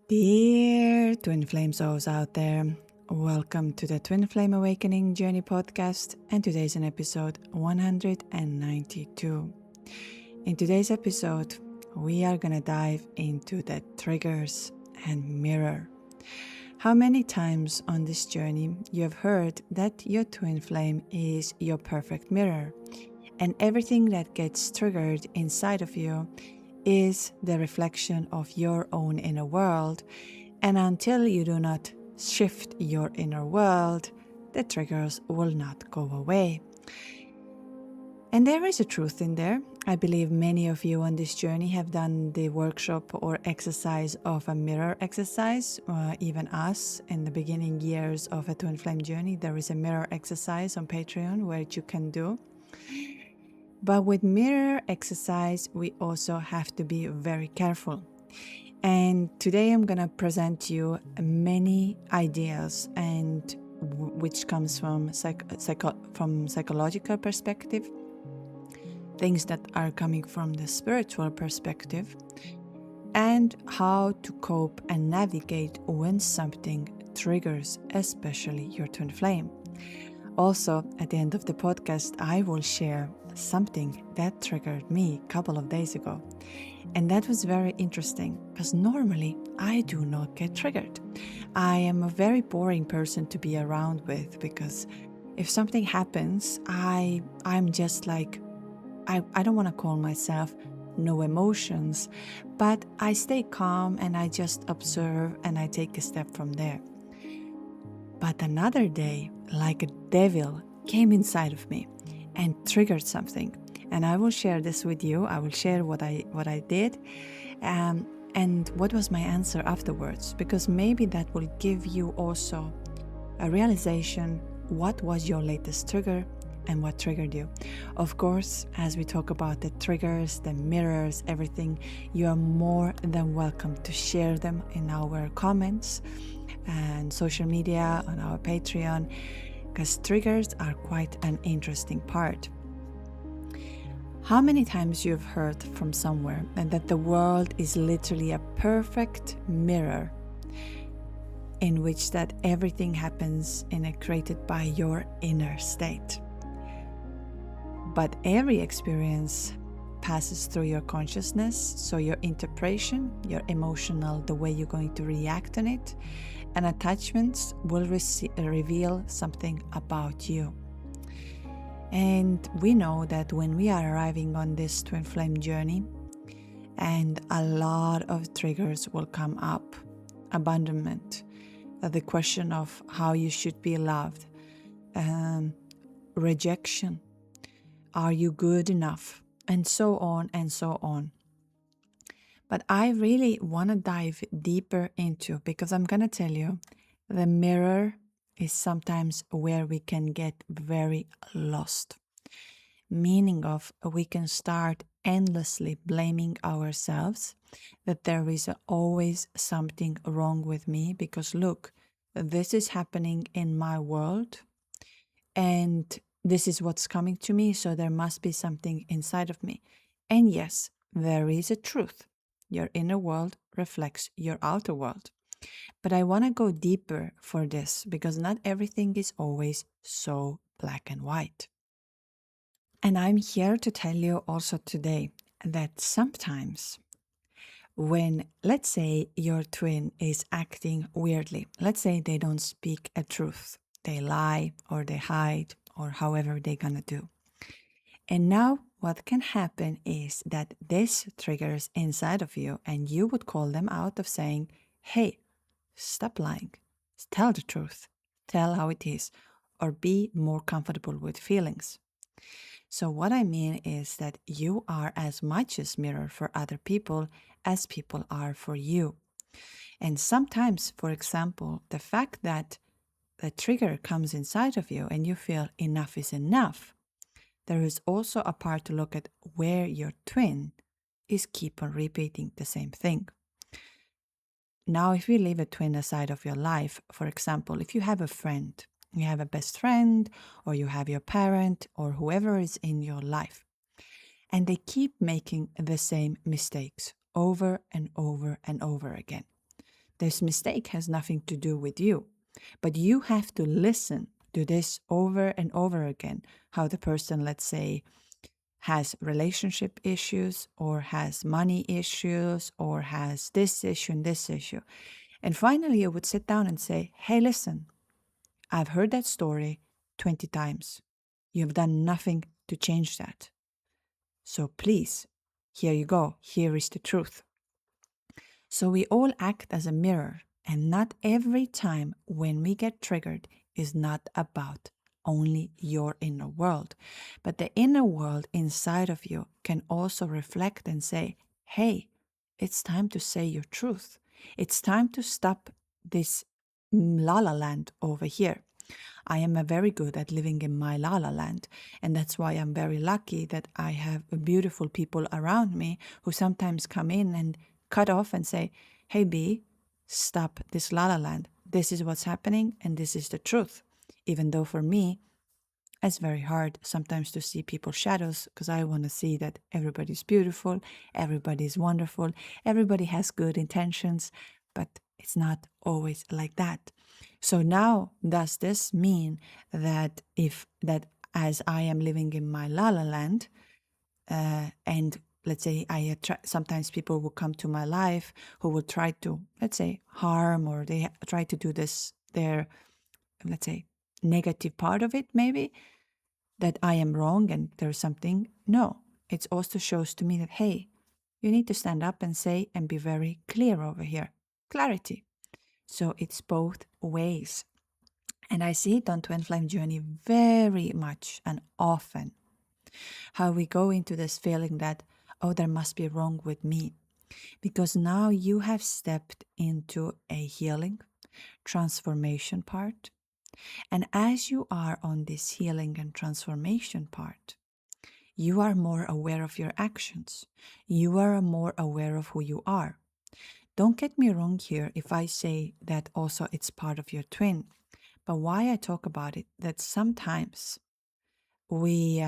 Dear Twin Flame souls out there, welcome to the Twin Flame Awakening Journey podcast, and today's an episode 192. In today's episode, we are going to dive into the triggers and mirror. How many times on this journey you have heard that your twin flame is your perfect mirror, and everything that gets triggered inside of you is the reflection of your own inner world, and until you do not shift your inner world, the triggers will not go away. And there is a truth in there. I believe many of you on this journey have done the workshop or exercise of a mirror exercise. Even us, in the beginning years of a twin flame journey, there is a mirror exercise on Patreon where you can do. But with mirror exercise, we also have to be very careful. And today I'm going to present you many ideas, and which comes from psychological perspective, things that are coming from the spiritual perspective, and how to cope and navigate when something triggers, especially your twin flame. Also, at the end of the podcast, I will share something that triggered me a couple of days ago. And that was very interesting because normally I do not get triggered. I am a very boring person to be around with because if something happens, I'm just like, I don't want to call myself no emotions, but I stay calm and I just observe and I take a step from there. But another day, like a devil came inside of me and triggered something. And I will share this with you. I will share what I did and what was my answer afterwards, because maybe that will give you also a realization what was your latest trigger and what triggered you. Of course, as we talk about the triggers, the mirrors, everything, you are more than welcome to share them in our comments and social media, on our Patreon, because triggers are quite an interesting part. How many times you've heard from somewhere and that the world is literally a perfect mirror in which that everything happens created by your inner state. But every experience passes through your consciousness, so your interpretation, your emotional, the way you're going to react on it, and attachments will reveal something about you. And we know that when we are arriving on this twin flame journey, and a lot of triggers will come up, abandonment, the question of how you should be loved, rejection, are you good enough, and so on and so on. But I really want to dive deeper into, because I'm going to tell you, the mirror is sometimes where we can get very lost. Meaning of we can start endlessly blaming ourselves, that there is always something wrong with me because look, this is happening in my world and this is what's coming to me, so there must be something inside of me. And yes, there is a truth. Your inner world reflects your outer world. But I want to go deeper for this because not everything is always so black and white. And I'm here to tell you also today that sometimes when, let's say, your twin is acting weirdly, let's say they don't speak a truth, they lie or they hide or however they're gonna do. And now what can happen is that this triggers inside of you and you would call them out of saying, hey, stop lying, tell the truth, tell how it is, or be more comfortable with feelings. So what I mean is that you are as much a mirror for other people as people are for you. And sometimes, for example, the fact that the trigger comes inside of you and you feel enough is enough, there is also a part to look at where your twin is keep on repeating the same thing. Now, if we leave a twin aside of your life, for example, if you have a friend, you have a best friend, or you have your parent, or whoever is in your life, and they keep making the same mistakes over and over and over again. This mistake has nothing to do with you. But you have to listen to this over and over again. How the person, let's say, has relationship issues or has money issues or has this issue and this issue. And finally, you would sit down and say, hey, listen, I've heard that story 20 times. You've done nothing to change that. So please, here you go. Here is the truth. So we all act as a mirror, and not every time when we get triggered is not about only your inner world, but the inner world inside of you can also reflect and say, hey, it's time to say your truth. It's time to stop this la la land over here. I am very good at living in my la la land, and that's why I'm very lucky that I have beautiful people around me who sometimes come in and cut off and say, hey B, stop this la la land. This is what's happening and this is the truth. Even though for me, it's very hard sometimes to see people's shadows because I want to see that everybody's beautiful, everybody's wonderful, everybody has good intentions, but it's not always like that. So now, does this mean that as I am living in my la la land, and let's say sometimes people will come to my life who will try to, let's say, harm, or they try to do their, let's say, negative part of it, maybe, that I am wrong and there's something. No, it also shows to me that, hey, you need to stand up and say and be very clear over here. Clarity. So it's both ways. And I see it on Twin Flame Journey very much and often, how we go into this feeling that, oh, there must be wrong with me. Because now you have stepped into a healing, transformation part. And as you are on this healing and transformation part, you are more aware of your actions. You are more aware of who you are. Don't get me wrong here if I say that also it's part of your twin. But why I talk about it, that sometimes we,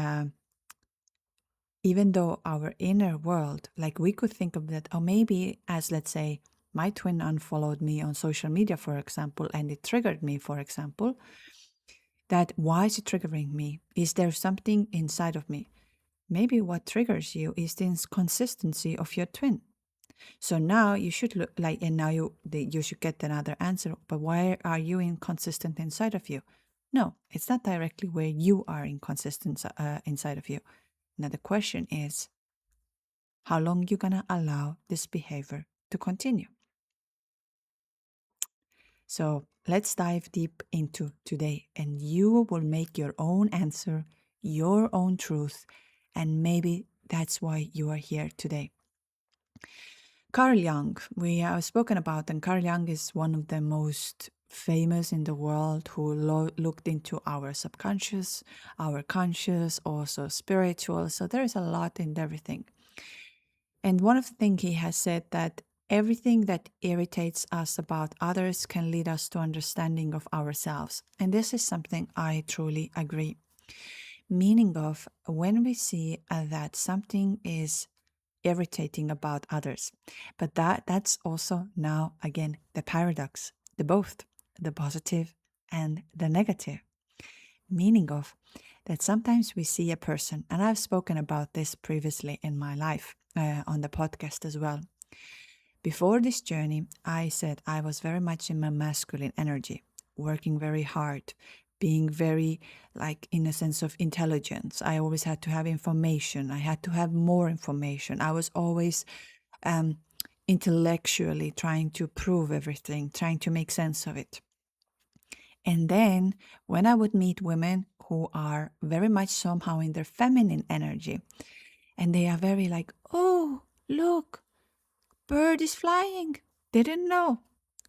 even though our inner world, like we could think of that, or maybe as, let's say, my twin unfollowed me on social media, for example, and it triggered me, for example, that why is it triggering me? Is there something inside of me? Maybe what triggers you is the inconsistency of your twin. So now you should look like, and now you should get another answer. But why are you inconsistent inside of you? No, it's not directly where you are inconsistent inside of you. Now the question is, how long you gonna allow this behavior to continue? So let's dive deep into today, and you will make your own answer, your own truth, and maybe that's why you are here today. Carl Jung, we have spoken about, and Carl Jung is one of the most famous in the world who looked into our subconscious, our conscious, also spiritual. So there is a lot in everything. And one of the things he has said that everything that irritates us about others can lead us to understanding of ourselves. And this is something I truly agree. Meaning of when we see that something is irritating about others, but that's also now again the paradox, the both, the positive and the negative. Meaning of that sometimes we see a person, and I've spoken about this previously in my life on the podcast as well. Before this journey, I said I was very much in my masculine energy, working very hard, being very, like, in a sense of intelligence. I always had to have information. I had to have more information. I was always intellectually trying to prove everything, trying to make sense of it. And then when I would meet women who are very much somehow in their feminine energy, and they are very like, oh, look, bird is flying. Didn't know.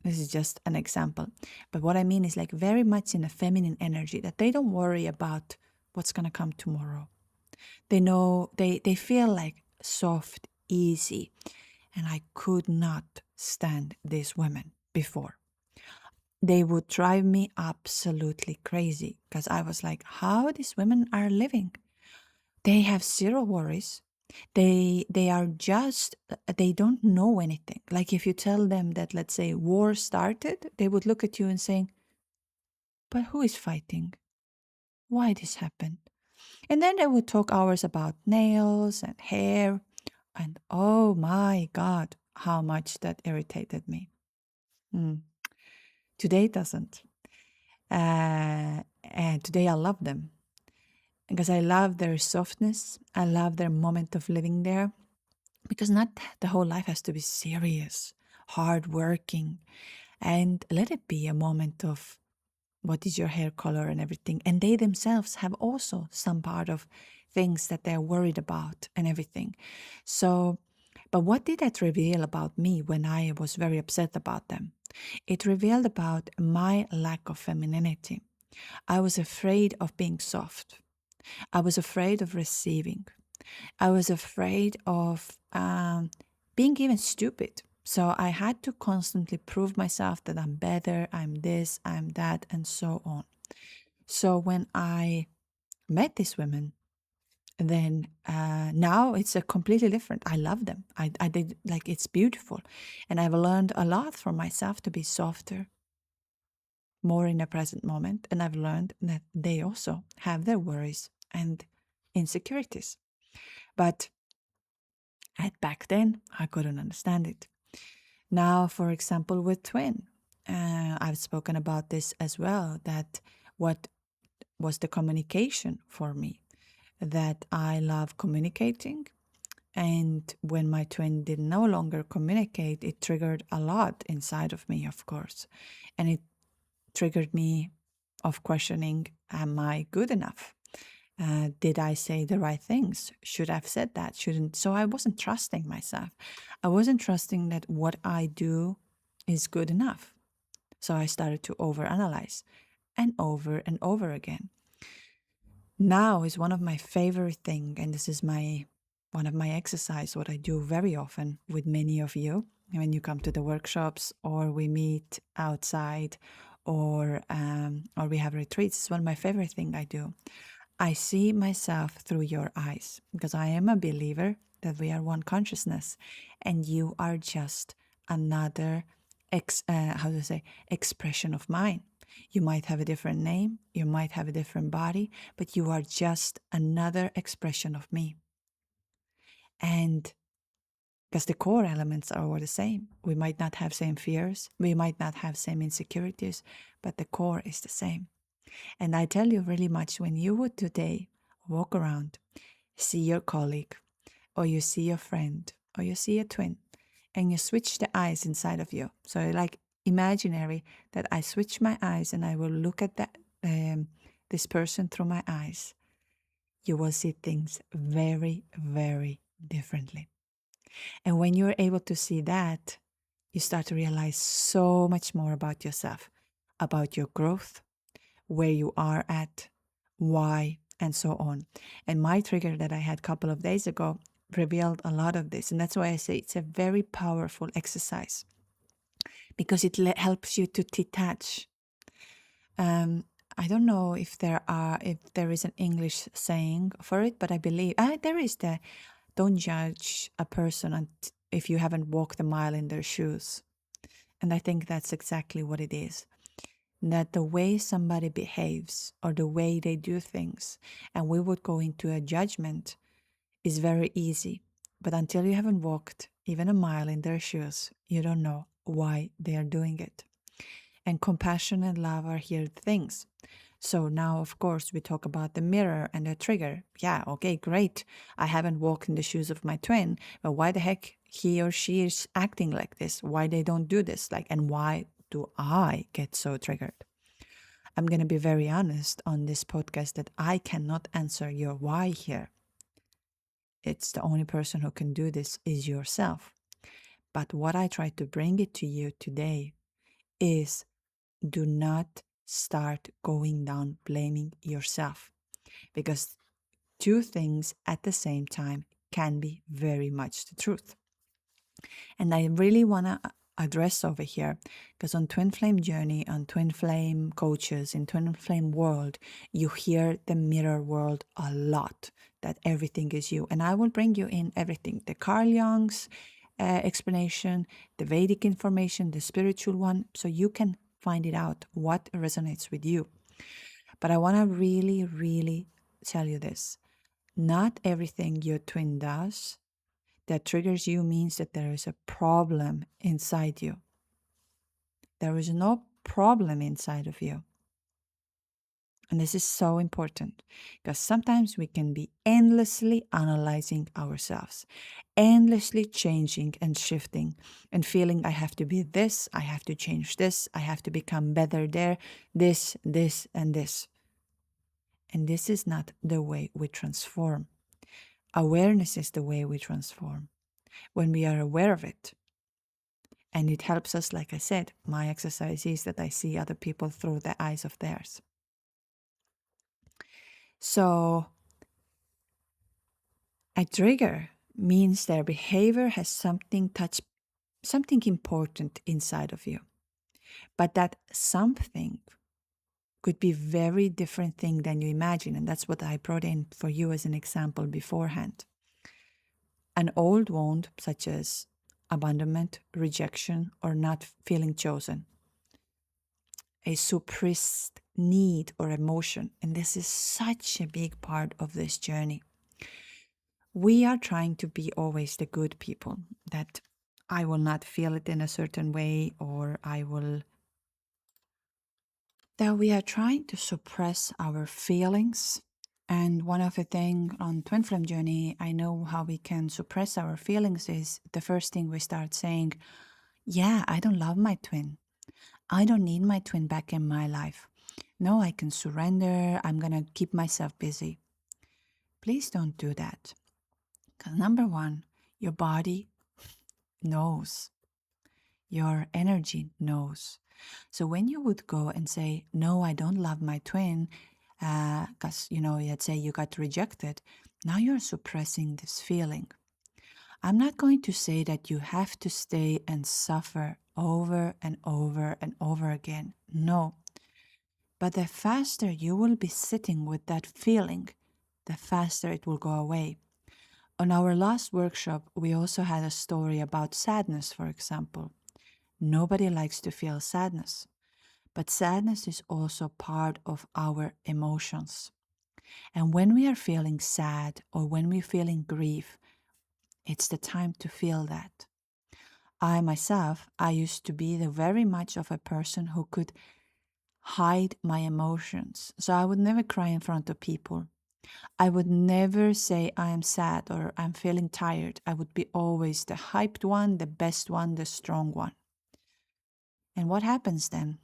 This is just an example. But what I mean is like very much in a feminine energy, that they don't worry about what's going to come tomorrow. They know, they feel like soft, easy. And I could not stand these women before. They would drive me absolutely crazy because I was like, how these women are living? They have zero worries. They are just, they don't know anything. Like if you tell them that, let's say, war started, they would look at you and saying, but who is fighting? Why this happened? And then they would talk hours about nails and hair. And oh my God, how much that irritated me. Mm. Today it doesn't. And today I love them because I love their softness. I love their moment of living there, because not the whole life has to be serious, hardworking, and let it be a moment of what is your hair color and everything. And they themselves have also some part of things that they're worried about and everything. So, but what did that reveal about me when I was very upset about them? It revealed about my lack of femininity. I was afraid of being soft. I was afraid of receiving. I was afraid of being even stupid. So I had to constantly prove myself that I'm better, I'm this, I'm that, and so on. So when I met these women, then now it's a completely different. I love them. I did, like, it's beautiful. And I've learned a lot from myself to be softer, more in the present moment. And I've learned that they also have their worries and insecurities. But back then, I couldn't understand it. Now, for example, with twin, I've spoken about this as well, that what was the communication for me, that I love communicating. And when my twin did no longer communicate, it triggered a lot inside of me, of course. And it triggered me of questioning, am I good enough? Did I say the right things? Should I have said that? Shouldn't? So I wasn't trusting myself. I wasn't trusting that what I do is good enough. So I started to overanalyze and over again. Now is one of my favorite thing, and this is one of my exercise, what I do very often with many of you when you come to the workshops or we meet outside or we have retreats. It's one of my favorite thing I do. I see myself through your eyes, because I am a believer that we are one consciousness and you are just another expression of mine. You might have a different name, you might have a different body, but you are just another expression of me. And because the core elements are all the same. We might not have same fears, we might not have same insecurities, but the core is the same. And I tell you really much, when you would today walk around, see your colleague, or you see your friend, or you see a twin, and you switch the eyes inside of you. So like imaginary that I switch my eyes and I will look at this person through my eyes. You will see things very, very differently. And when you're able to see that, you start to realize so much more about yourself, about your growth, where you are at, why, and so on. And my trigger that I had a couple of days ago revealed a lot of this. And that's why I say it's a very powerful exercise, because it helps you to detach. I don't know if there is an English saying for it, but I believe there is the don't judge a person if you haven't walked a mile in their shoes. And I think that's exactly what it is. That the way somebody behaves or the way they do things, and we would go into a judgment, is very easy. But until you haven't walked even a mile in their shoes, you don't know why they are doing it. And compassion and love are here things. So now, of course, we talk about the mirror and the trigger. Yeah, okay, great. I haven't walked in the shoes of my twin, but why the heck he or she is acting like this? Why they don't do this? And why do I get so triggered? I'm going to be very honest on this podcast that I cannot answer your why here. It's the only person who can do this is yourself. But what I try to bring it to you today is, do not start going down blaming yourself, because two things at the same time can be very much the truth. And I really want to address over here, because on twin flame journey, on twin flame coaches, in twin flame world, you hear the mirror world a lot, that everything is you. And I will bring you in everything, the Carl Jung's explanation, the Vedic information, the spiritual one, so you can find it out what resonates with you. But I want to really, really tell you this. Not everything your twin does that triggers you means that there is a problem inside you. There is no problem inside of you. And this is so important because sometimes we can be endlessly analyzing ourselves, endlessly changing and shifting and feeling I have to be this, I have to change this, I have to become better there, this, and this. And this is not the way we transform. Awareness is the way we transform. When we are aware of it, and it helps us, like I said, my exercise is that I see other people through the eyes of theirs. So a trigger means their behavior has something important inside of you. But that something could be very different thing than you imagine. And that's what I brought in for you as an example beforehand. An old wound, such as abandonment, rejection, or not feeling chosen. A suppressed need or emotion. And this is such a big part of this journey. We are trying to be always the good people, that I will not feel it in a certain way, or that we are trying to suppress our feelings. And one of the things on Twin Flame Journey, I know how we can suppress our feelings is the first thing we start saying, yeah, I don't love my twin. I don't need my twin back in my life. No, I can surrender. I'm going to keep myself busy. Please don't do that. Because number one, your body knows. Your energy knows. So when you would go and say, no, I don't love my twin, because, let's say you got rejected, now you're suppressing this feeling. I'm not going to say that you have to stay and suffer over and over and over again. No. But the faster you will be sitting with that feeling, the faster it will go away. On our last workshop, we also had a story about sadness, for example. Nobody likes to feel sadness, but sadness is also part of our emotions. And when we are feeling sad or when we're feeling grief, it's the time to feel that. I myself, I used to be very much of a person who could hide my emotions. So I would never cry in front of people. I would never say I am sad or I'm feeling tired. I would be always the hyped one, the best one, the strong one. And what happens then?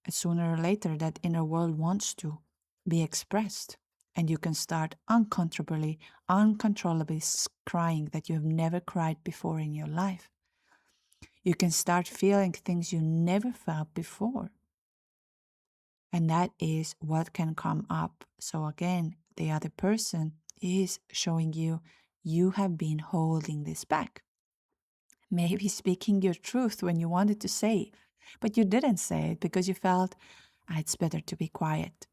Sooner or later, that inner world wants to be expressed. And you can start uncontrollably crying that you have never cried before in your life. You can start feeling things you never felt before. And that is what can come up. So again, the other person is showing you, you have been holding this back. Maybe speaking your truth when you wanted to say, but you didn't say it because you felt, it's better to be quiet.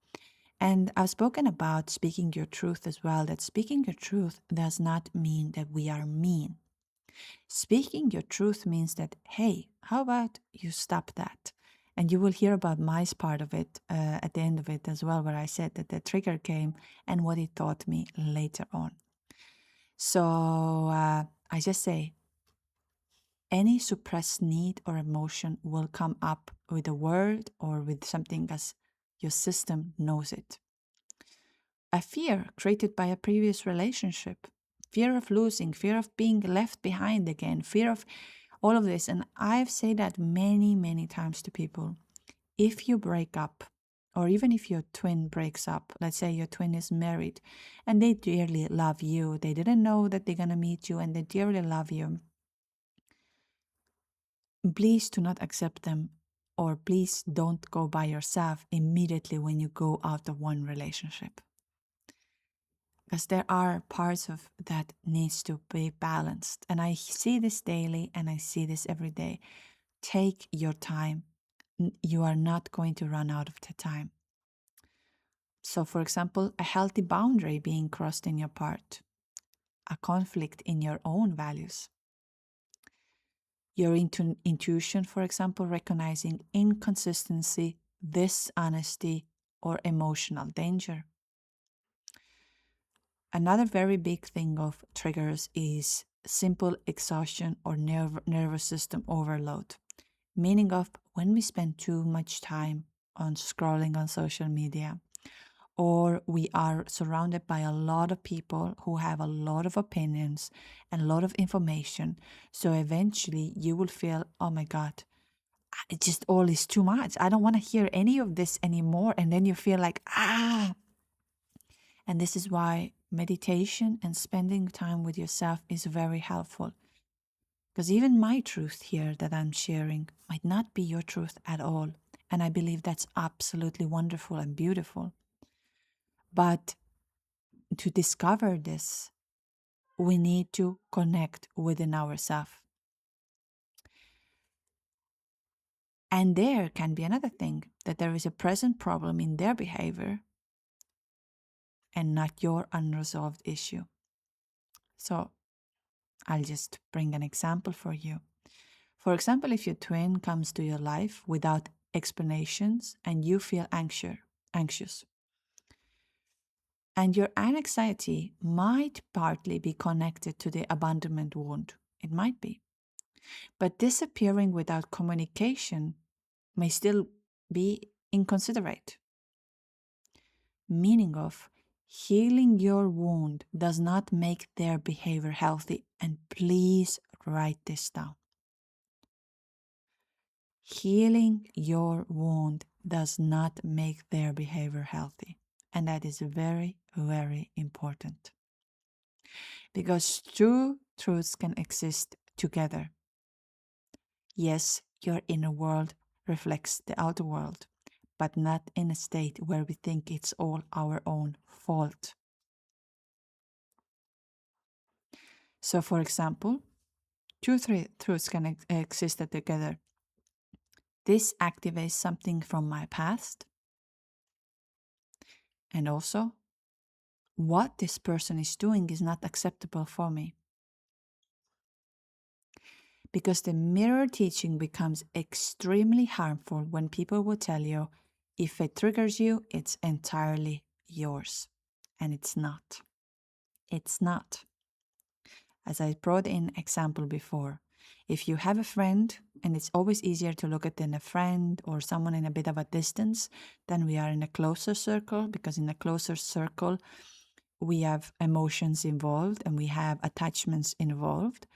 And I've spoken about speaking your truth as well, that speaking your truth does not mean that we are mean. Speaking your truth means that, hey, how about you stop that? And you will hear about my part of it at the end of it as well, where I said that the trigger came and what it taught me later on. So I just say, any suppressed need or emotion will come up with a word or with something as your system knows it. A fear created by a previous relationship, fear of losing, fear of being left behind again, fear of all of this. And I've said that many, many times to people. If you break up, or even if your twin breaks up, let's say your twin is married and they dearly love you, they didn't know that they're going to meet you and they dearly love you, please do not accept them, or please don't go by yourself immediately when you go out of one relationship. Because there are parts of that needs to be balanced. And I see this daily and I see this every day. take your time. You are not going to run out of the time. So, for example, a healthy boundary being crossed in your part, a conflict in your own values. Your intuition, for example, recognizing inconsistency, dishonesty, or emotional danger. Another very big thing of triggers is simple exhaustion or nervous system overload, meaning of when we spend too much time on scrolling on social media, or we are surrounded by a lot of people who have a lot of opinions and a lot of information. So eventually you will feel, oh my God, it just all is too much. I don't want to hear any of this anymore. And then you feel like, And this is why meditation and spending time with yourself is very helpful. Because even my truth here that I'm sharing might not be your truth at all. And I believe that's absolutely wonderful and beautiful. But to discover this, we need to connect within ourselves. And there can be another thing, that there is a present problem in their behavior and not your unresolved issue. So I'll just bring an example for you. For example, if your twin comes to your life without explanations and you feel anxious, and your anxiety might partly be connected to the abandonment wound. It might be. But disappearing without communication may still be inconsiderate. Meaning of healing your wound does not make their behavior healthy. And please write this down. Healing your wound does not make their behavior healthy. And that is very, very important. Because two truths can exist together. Yes, your inner world reflects the outer world, but not in a state where we think it's all our own fault. So, for example, two truths can exist together. This activates something from my past, and also what this person is doing is not acceptable for me. Because the mirror teaching becomes extremely harmful when people will tell you, if it triggers you, it's entirely yours. And it's not. It's not. As I brought in example before, if you have a friend, and it's always easier to look at in a friend or someone in a bit of a distance than we are in a closer circle, because in a closer circle, we have emotions involved and we have attachments involved.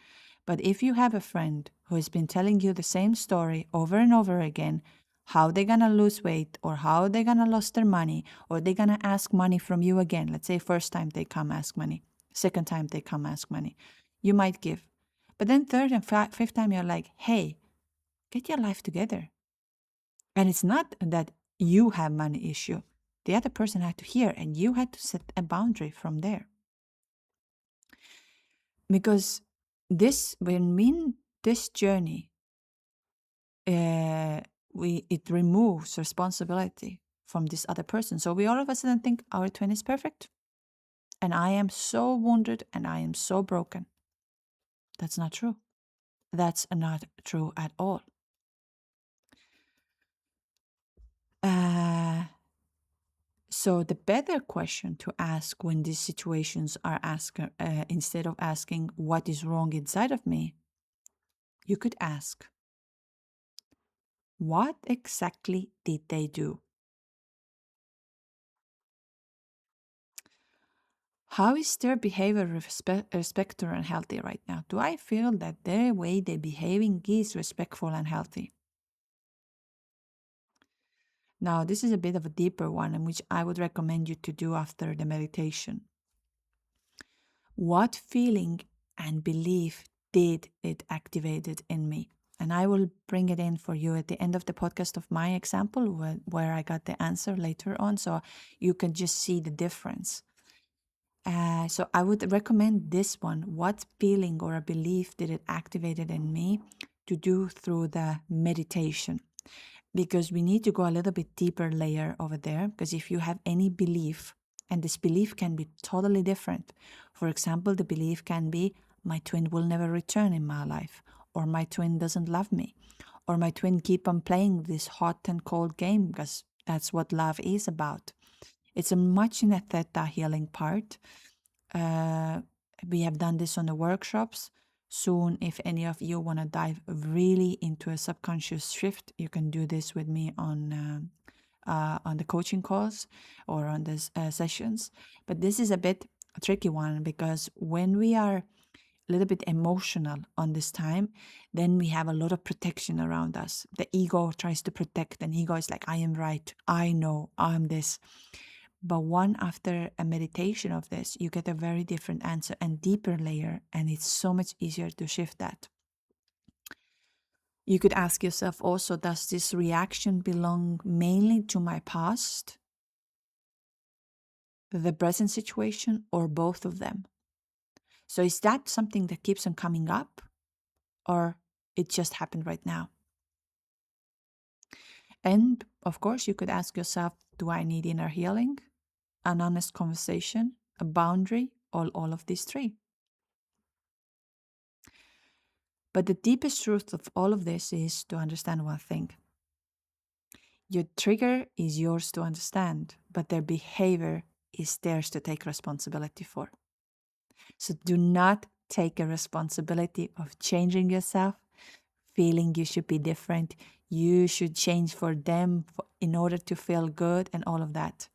But if you have a friend who has been telling you the same story over and over again, how they're going to lose weight or how they're going to lose their money or they're going to ask money from you again. Let's say first time they come ask money, second time they come ask money. You might give. But then third and fifth time you're like, hey, get your life together. And it's not that you have money issue. The other person had to hear and you had to set a boundary from there. Because when we in this journey, it removes responsibility from this other person. So we all of a sudden think our twin is perfect, and I am so wounded and I am so broken. That's not true. That's not true at all. So the better question to ask when these situations are asked, instead of asking what is wrong inside of me, you could ask, what exactly did they do? How is their behavior respectful and healthy right now? Do I feel that their way they're behaving is respectful and healthy? Now, this is a bit of a deeper one, and which I would recommend you to do after the meditation. What feeling and belief did it activated in me? And I will bring it in for you at the end of the podcast of my example, where I got the answer later on, so you can just see the difference. So I would recommend this one. What feeling or a belief did it activated in me? to do through the meditation, because we need to go a little bit deeper layer over there. Because if you have any belief, and this belief can be totally different. For example, the belief can be, my twin will never return in my life, or my twin doesn't love me, or my twin keep on playing this hot and cold game because that's what love is about. It's a much in a theta healing part. We have done this on the workshops. Soon, if any of you want to dive really into a subconscious shift, you can do this with me on the coaching calls or on the sessions. But this is a bit a tricky one, because when we are a little bit emotional on this time, then we have a lot of protection around us. The ego tries to protect, and ego is like, I am right, I know, I'm this. But one after a meditation of this, you get a very different answer and deeper layer, and it's so much easier to shift that. You could ask yourself also, does this reaction belong mainly to my past, the present situation, or both of them? So is that something that keeps on coming up, or it just happened right now? And of course, you could ask yourself, do I need inner healing, an honest conversation, a boundary, or all of these three? But the deepest truth of all of this is to understand one thing. Your trigger is yours to understand, but their behavior is theirs to take responsibility for. So do not take a responsibility of changing yourself, feeling you should be different, you should change for them in order to feel good and all of that.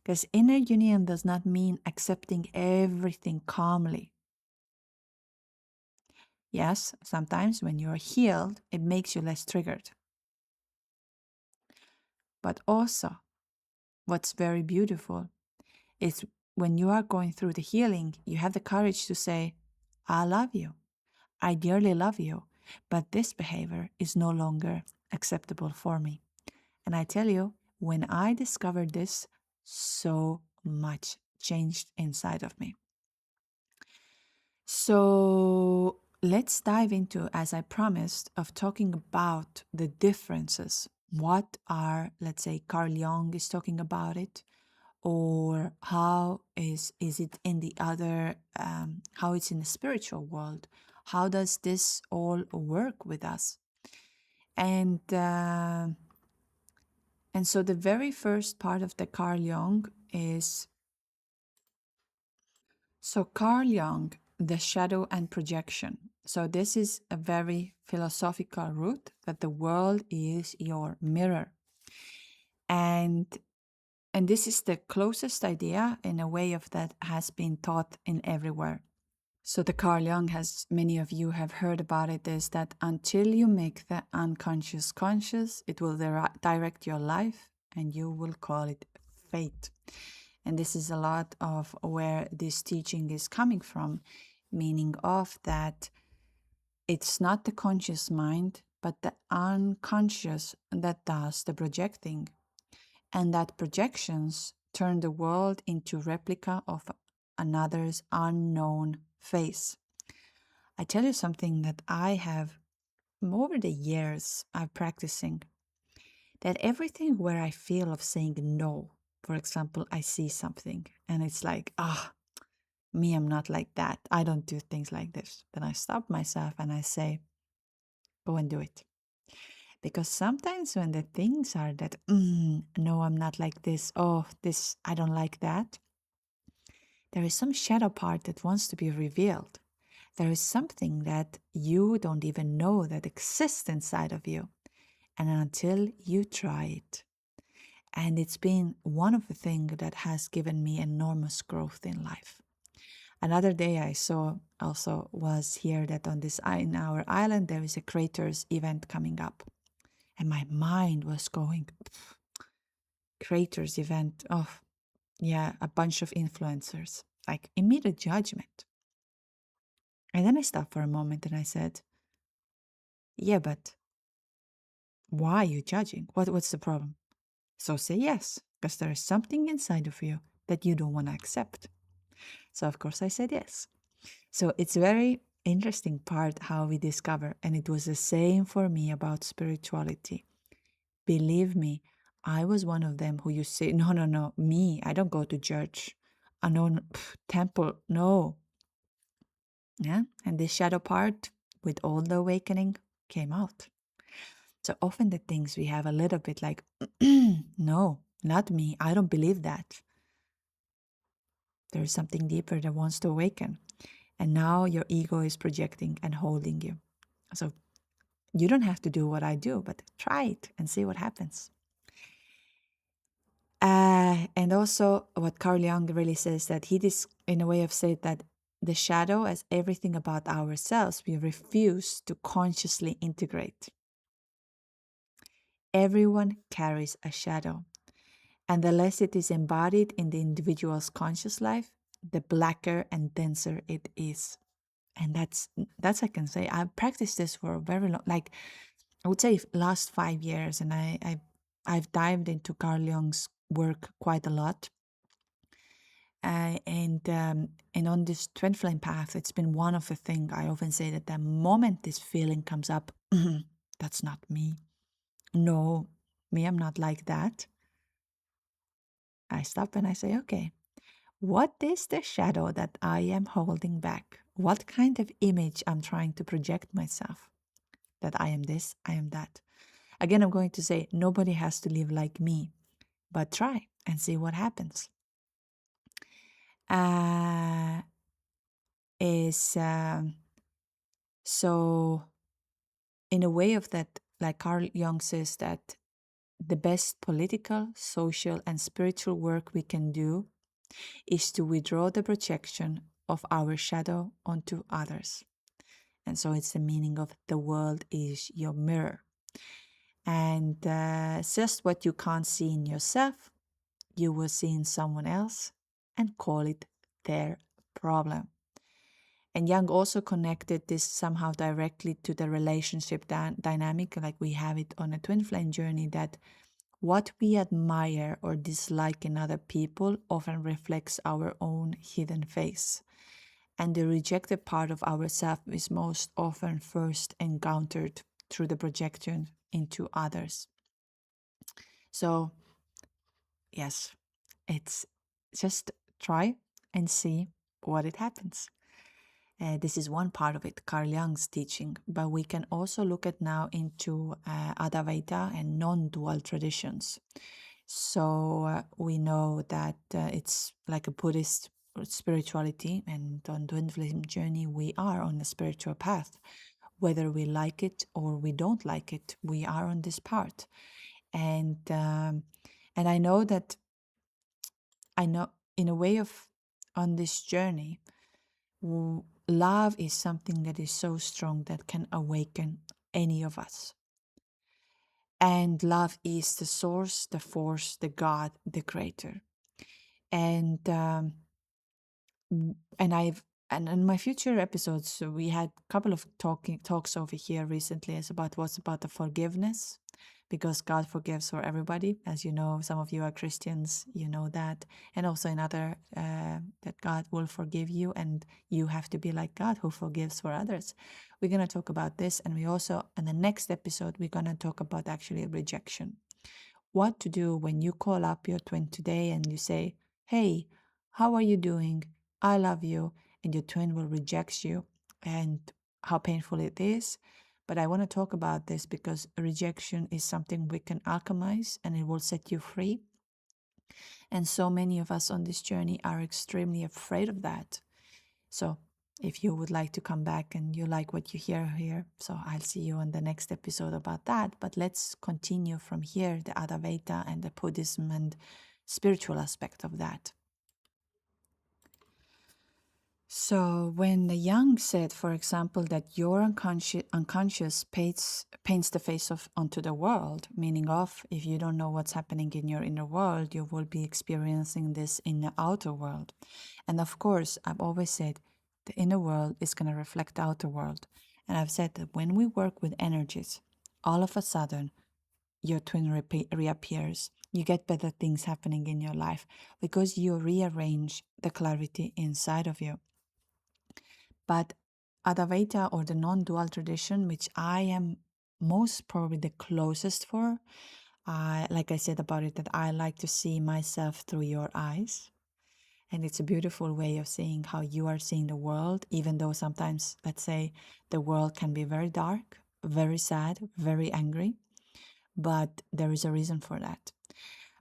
Because inner union does not mean accepting everything calmly. Yes, sometimes when you're healed, it makes you less triggered. But also, what's very beautiful is when you are going through the healing, you have the courage to say, I love you. I dearly love you, but this behavior is no longer acceptable for me. And I tell you, when I discovered this, so much changed inside of me. So let's dive into, as I promised, of talking about the differences. What are, let's say, Carl Jung is talking about it, or how is it in the other, how it's in the spiritual world? How does this all work with us? And so the very first part of the Carl Jung is, so Carl Jung, the shadow and projection. So this is a very philosophical root, that the world is your mirror. And this is the closest idea in a way of that has been taught in everywhere. So the Carl Jung, as many of you have heard about it, is that until you make the unconscious conscious, it will direct your life, and you will call it fate. And this is a lot of where this teaching is coming from, meaning of that it's not the conscious mind, but the unconscious that does the projecting. And that projections turn the world into replica of another's unknown face. I tell you something that I have, over the years I'm practicing, that everything where I feel of saying no, for example, I see something and it's like, me, I'm not like that. I don't do things like this. Then I stop myself and I say, go and do it. Because sometimes when the things are that, no, I'm not like this. Oh, this, I don't like that. There is some shadow part that wants to be revealed. There is something that you don't even know that exists inside of you. And until you try it. And it's been one of the things that has given me enormous growth in life. Another day I saw also was here that on this, in our island, there is a creators event coming up. And my mind was going, creators event, oh, yeah, a bunch of influencers, like immediate judgment. And then I stopped for a moment and I said, yeah, but why are you judging? What's the problem? So say yes, because there is something inside of you that you don't want to accept. So of course I said yes. So it's very interesting part how we discover, and it was the same for me about spirituality. Believe me, I was one of them who used to say, no, no, no, me, I don't go to church. I know, temple, no. Yeah. And this shadow part with all the awakening came out. So often the things we have a little bit like, no, not me. I don't believe that. There's something deeper that wants to awaken. And now your ego is projecting and holding you. So you don't have to do what I do, but try it and see what happens. And also, what Carl Jung really says that in a way of saying that the shadow, as everything about ourselves, we refuse to consciously integrate. Everyone carries a shadow, and the less it is embodied in the individual's conscious life, the blacker and denser it is. And that's I can say I've practiced this for a very long, like I would say last 5 years, and I've dived into Carl Jung's work quite a lot. And on this twin flame path, it's been one of the things I often say that the moment this feeling comes up, that's not me. No, me, I'm not like that. I stop and I say, okay, what is the shadow that I am holding back? What kind of image I'm trying to project myself? That I am this, I am that. Again, I'm going to say nobody has to live like me, but try and see what happens. Is so in a way of that, like Carl Jung says, that the best political, social, and spiritual work we can do is to withdraw the projection of our shadow onto others. And so it's the meaning of the world is your mirror. And just what you can't see in yourself, you will see in someone else and call it their problem. And Jung also connected this somehow directly to the relationship dynamic, like we have it on a twin flame journey, that what we admire or dislike in other people often reflects our own hidden face. And the rejected part of ourself is most often first encountered through the projection into others. So, yes, it's just try and see what it happens. This is one part of it, Carl Jung's teaching, but we can also look at now into Advaita and non-dual traditions. So we know that it's like a Buddhist spirituality, and on Twin Flame journey, we are on a spiritual path. Whether we like it or we don't like it, we are on this part. And I know that in a way of on this journey, love is something that is so strong that can awaken any of us. And love is the source, the force, the God, the creator. And and in my future episodes, so we had a couple of talks over here recently is about what's about the forgiveness, because God forgives for everybody. As you know, some of you are Christians, you know that. And also another, that God will forgive you and you have to be like God who forgives for others. We're going to talk about this. And we also, in the next episode, we're going to talk about actually rejection. What to do when you call up your twin today and you say, hey, how are you doing? I love you. And your twin will reject you, and how painful it is. But I want to talk about this because rejection is something we can alchemize and it will set you free. And so many of us on this journey are extremely afraid of that. So if you would like to come back and you like what you hear here, so I'll see you on the next episode about that. But let's continue from here, the Advaita and the Buddhism and spiritual aspect of that. So when the Jung said, for example, that your unconscious paints the face of onto the world, meaning of if you don't know what's happening in your inner world, you will be experiencing this in the outer world. And of course, I've always said the inner world is going to reflect the outer world. And I've said that when we work with energies, all of a sudden, your twin reappears. You get better things happening in your life because you rearrange the clarity inside of you. But Advaita, or the non-dual tradition, which I am most probably the closest for. Like I said about it, that I like to see myself through your eyes. And it's a beautiful way of seeing how you are seeing the world, even though sometimes, let's say, the world can be very dark, very sad, very angry. But there is a reason for that.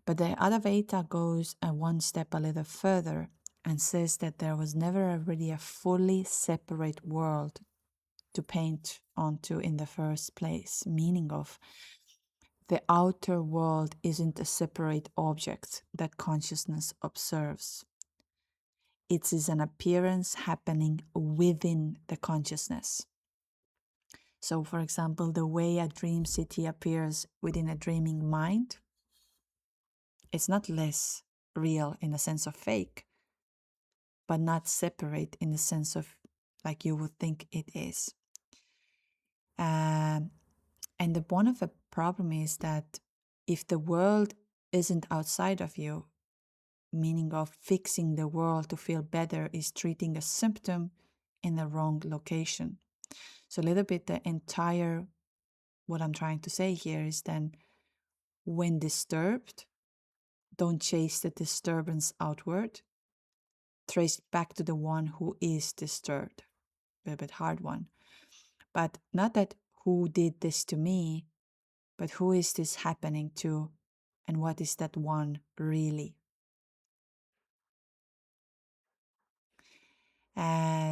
But the Advaita goes one step a little further and says that there was never really a fully separate world to paint onto in the first place, meaning of the outer world isn't a separate object that consciousness observes. It is an appearance happening within the consciousness. So, for example, the way a dream city appears within a dreaming mind, it's not less real in the sense of fake, but not separate in the sense of like you would think it is. And one of the problem is that if the world isn't outside of you, meaning of fixing the world to feel better is treating a symptom in the wrong location. So a little bit the entire, what I'm trying to say here is then when disturbed, don't chase the disturbance outward, trace back to the one who is disturbed. A little bit hard one. But not that who did this to me, but who is this happening to, and what is that one really?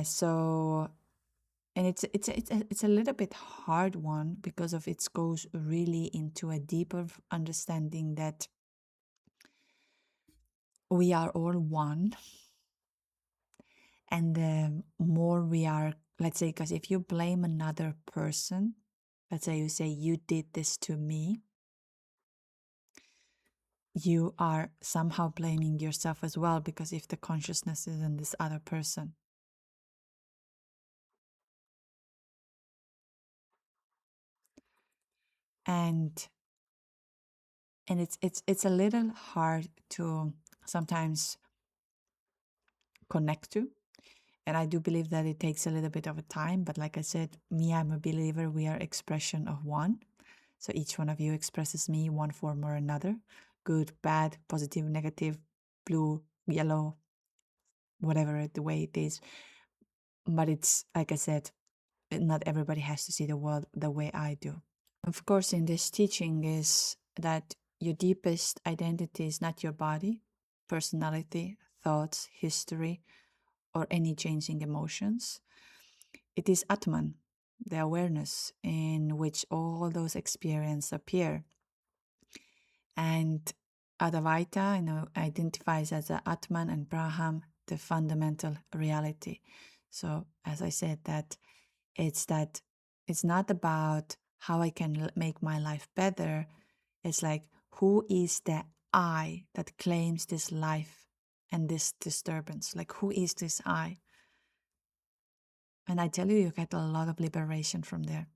So, and it's a little bit hard one because of it goes really into a deeper understanding that we are all one, and the more we are, let's say, because if you blame another person, let's say you say you did this to me, you are somehow blaming yourself as well, because if the consciousness is in this other person. And it's a little hard to sometimes connect to. And I do believe that it takes a little bit of a time, but like I said, me, I'm a believer we are expression of one. So each one of you expresses me one form or another, good, bad, positive, negative, blue, yellow, whatever the way it is. But it's like I said, not everybody has to see the world the way I do. Of course, in this teaching is that your deepest identity is not your body, personality, thoughts, history, or any changing emotions. It is Atman, the awareness in which all those experiences appear. And Advaita, identifies as a Atman and Brahman, the fundamental reality. So, as I said, that it's not about how I can make my life better. It's like, who is the I that claims this life and this disturbance? Like, who is this I? And I tell you, you get a lot of liberation from there.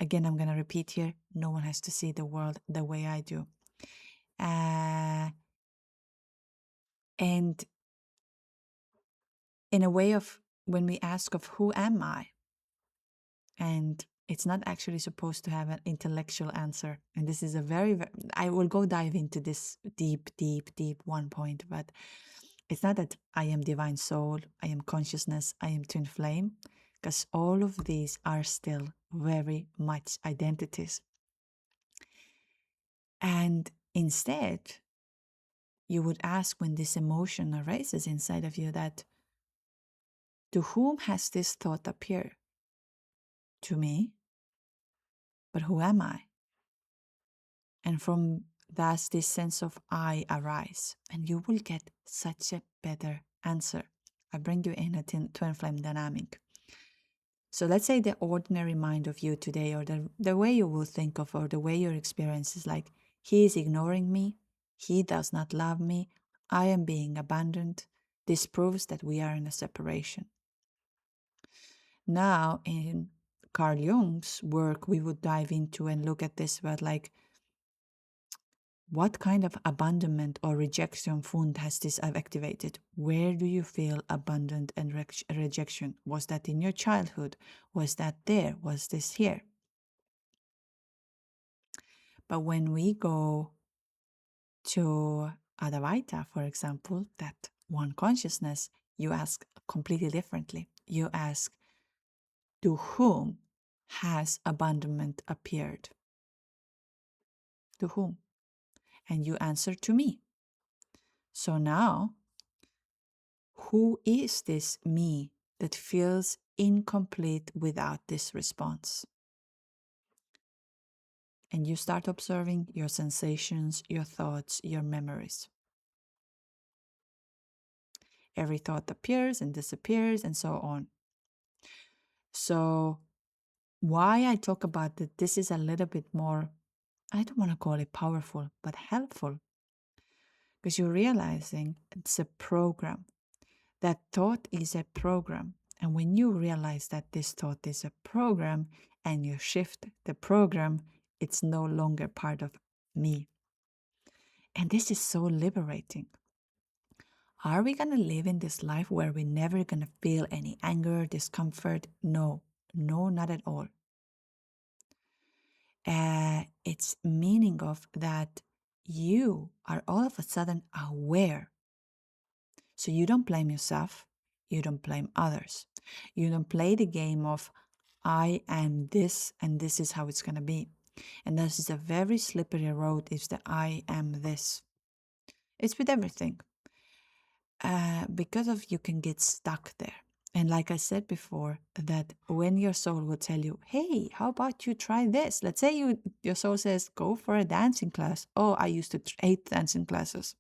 Again, I'm going to repeat here, no one has to see the world the way I do. And in a way of when we ask of who am I, and it's not actually supposed to have an intellectual answer. And this is a very I will go dive into this deep one point, but it's not that I am divine soul, I am consciousness, I am twin flame, because all of these are still very much identities. And instead, you would ask when this emotion arises inside of you that, to whom has this thought appeared? To me, but who am I? And from thus this sense of I arise, and you will get such a better answer. I bring you in a twin flame dynamic. So let's say the ordinary mind of you today, or the way you will think of, or the way your experience is like, he is ignoring me, he does not love me, I am being abandoned. This proves that we are in a separation. Now, in Carl Jung's work, we would dive into and look at this, but like, What kind of abandonment or rejection wound has this activated? Where do you feel abandoned and rejection? Was that in your childhood? Was that there? Was this here? But when we go to Advaita, for example, that one consciousness, you ask completely differently. You ask, to whom has abandonment appeared? To whom? And you answer, to me. So now, who is this me that feels incomplete without this response? And you start observing your sensations, your thoughts, your memories. Every thought appears and disappears and so on. So why I talk about that, this is a little bit more, I don't want to call it powerful, but helpful. Because you're realizing it's a program. That thought is a program. And when you realize that this thought is a program and you shift the program, it's no longer part of me. And this is so liberating. Are we going to live in this life where we're never going to feel any anger, discomfort? No, not at all. It's meaning of that you are all of a sudden aware. So you don't blame yourself. You don't blame others. You don't play the game of I am this and this is how it's going to be. And this is a very slippery road, is the I am this. It's with everything. Because of you can get stuck there. And like I said before, that when your soul will tell you, hey, how about you try this? Let's say your soul says, go for a dancing class. Oh, I used to hate dancing classes.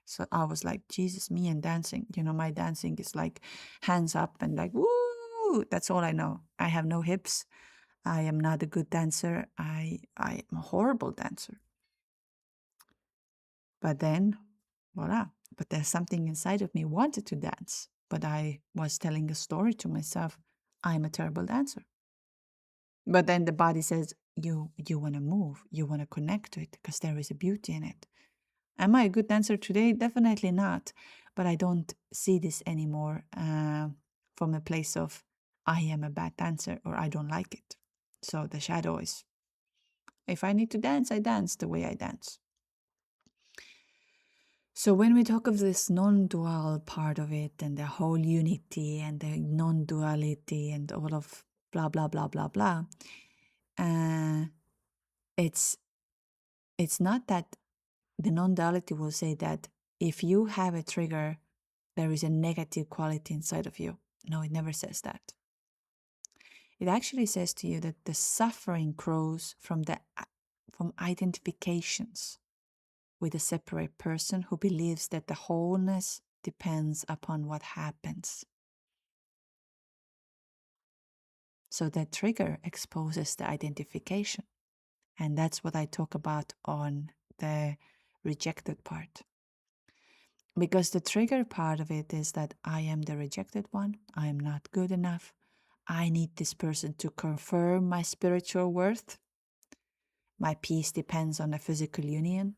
So I was like, Jesus, me and dancing. My dancing is like hands up and like, woo, that's all I know. I have no hips. I am not a good dancer. I am a horrible dancer. But then, voila. But there's something inside of me wanted to dance. But I was telling a story to myself, I'm a terrible dancer. But then the body says, you want to move, you want to connect to it because there is a beauty in it. Am I a good dancer today? Definitely not. But I don't see this anymore from a place of I am a bad dancer or I don't like it. So the shadow is, if I need to dance, I dance the way I dance. So when we talk of this non-dual part of it and the whole unity and the non-duality and all of blah, blah, blah, blah, blah, it's not that the non-duality will say that if you have a trigger, there is a negative quality inside of you. No, it never says that. It actually says to you that the suffering grows from identifications with a separate person who believes that the wholeness depends upon what happens. So that trigger exposes the identification. And that's what I talk about on the rejected part. Because the trigger part of it is that I am the rejected one. I am not good enough. I need this person to confirm my spiritual worth. My peace depends on a physical union.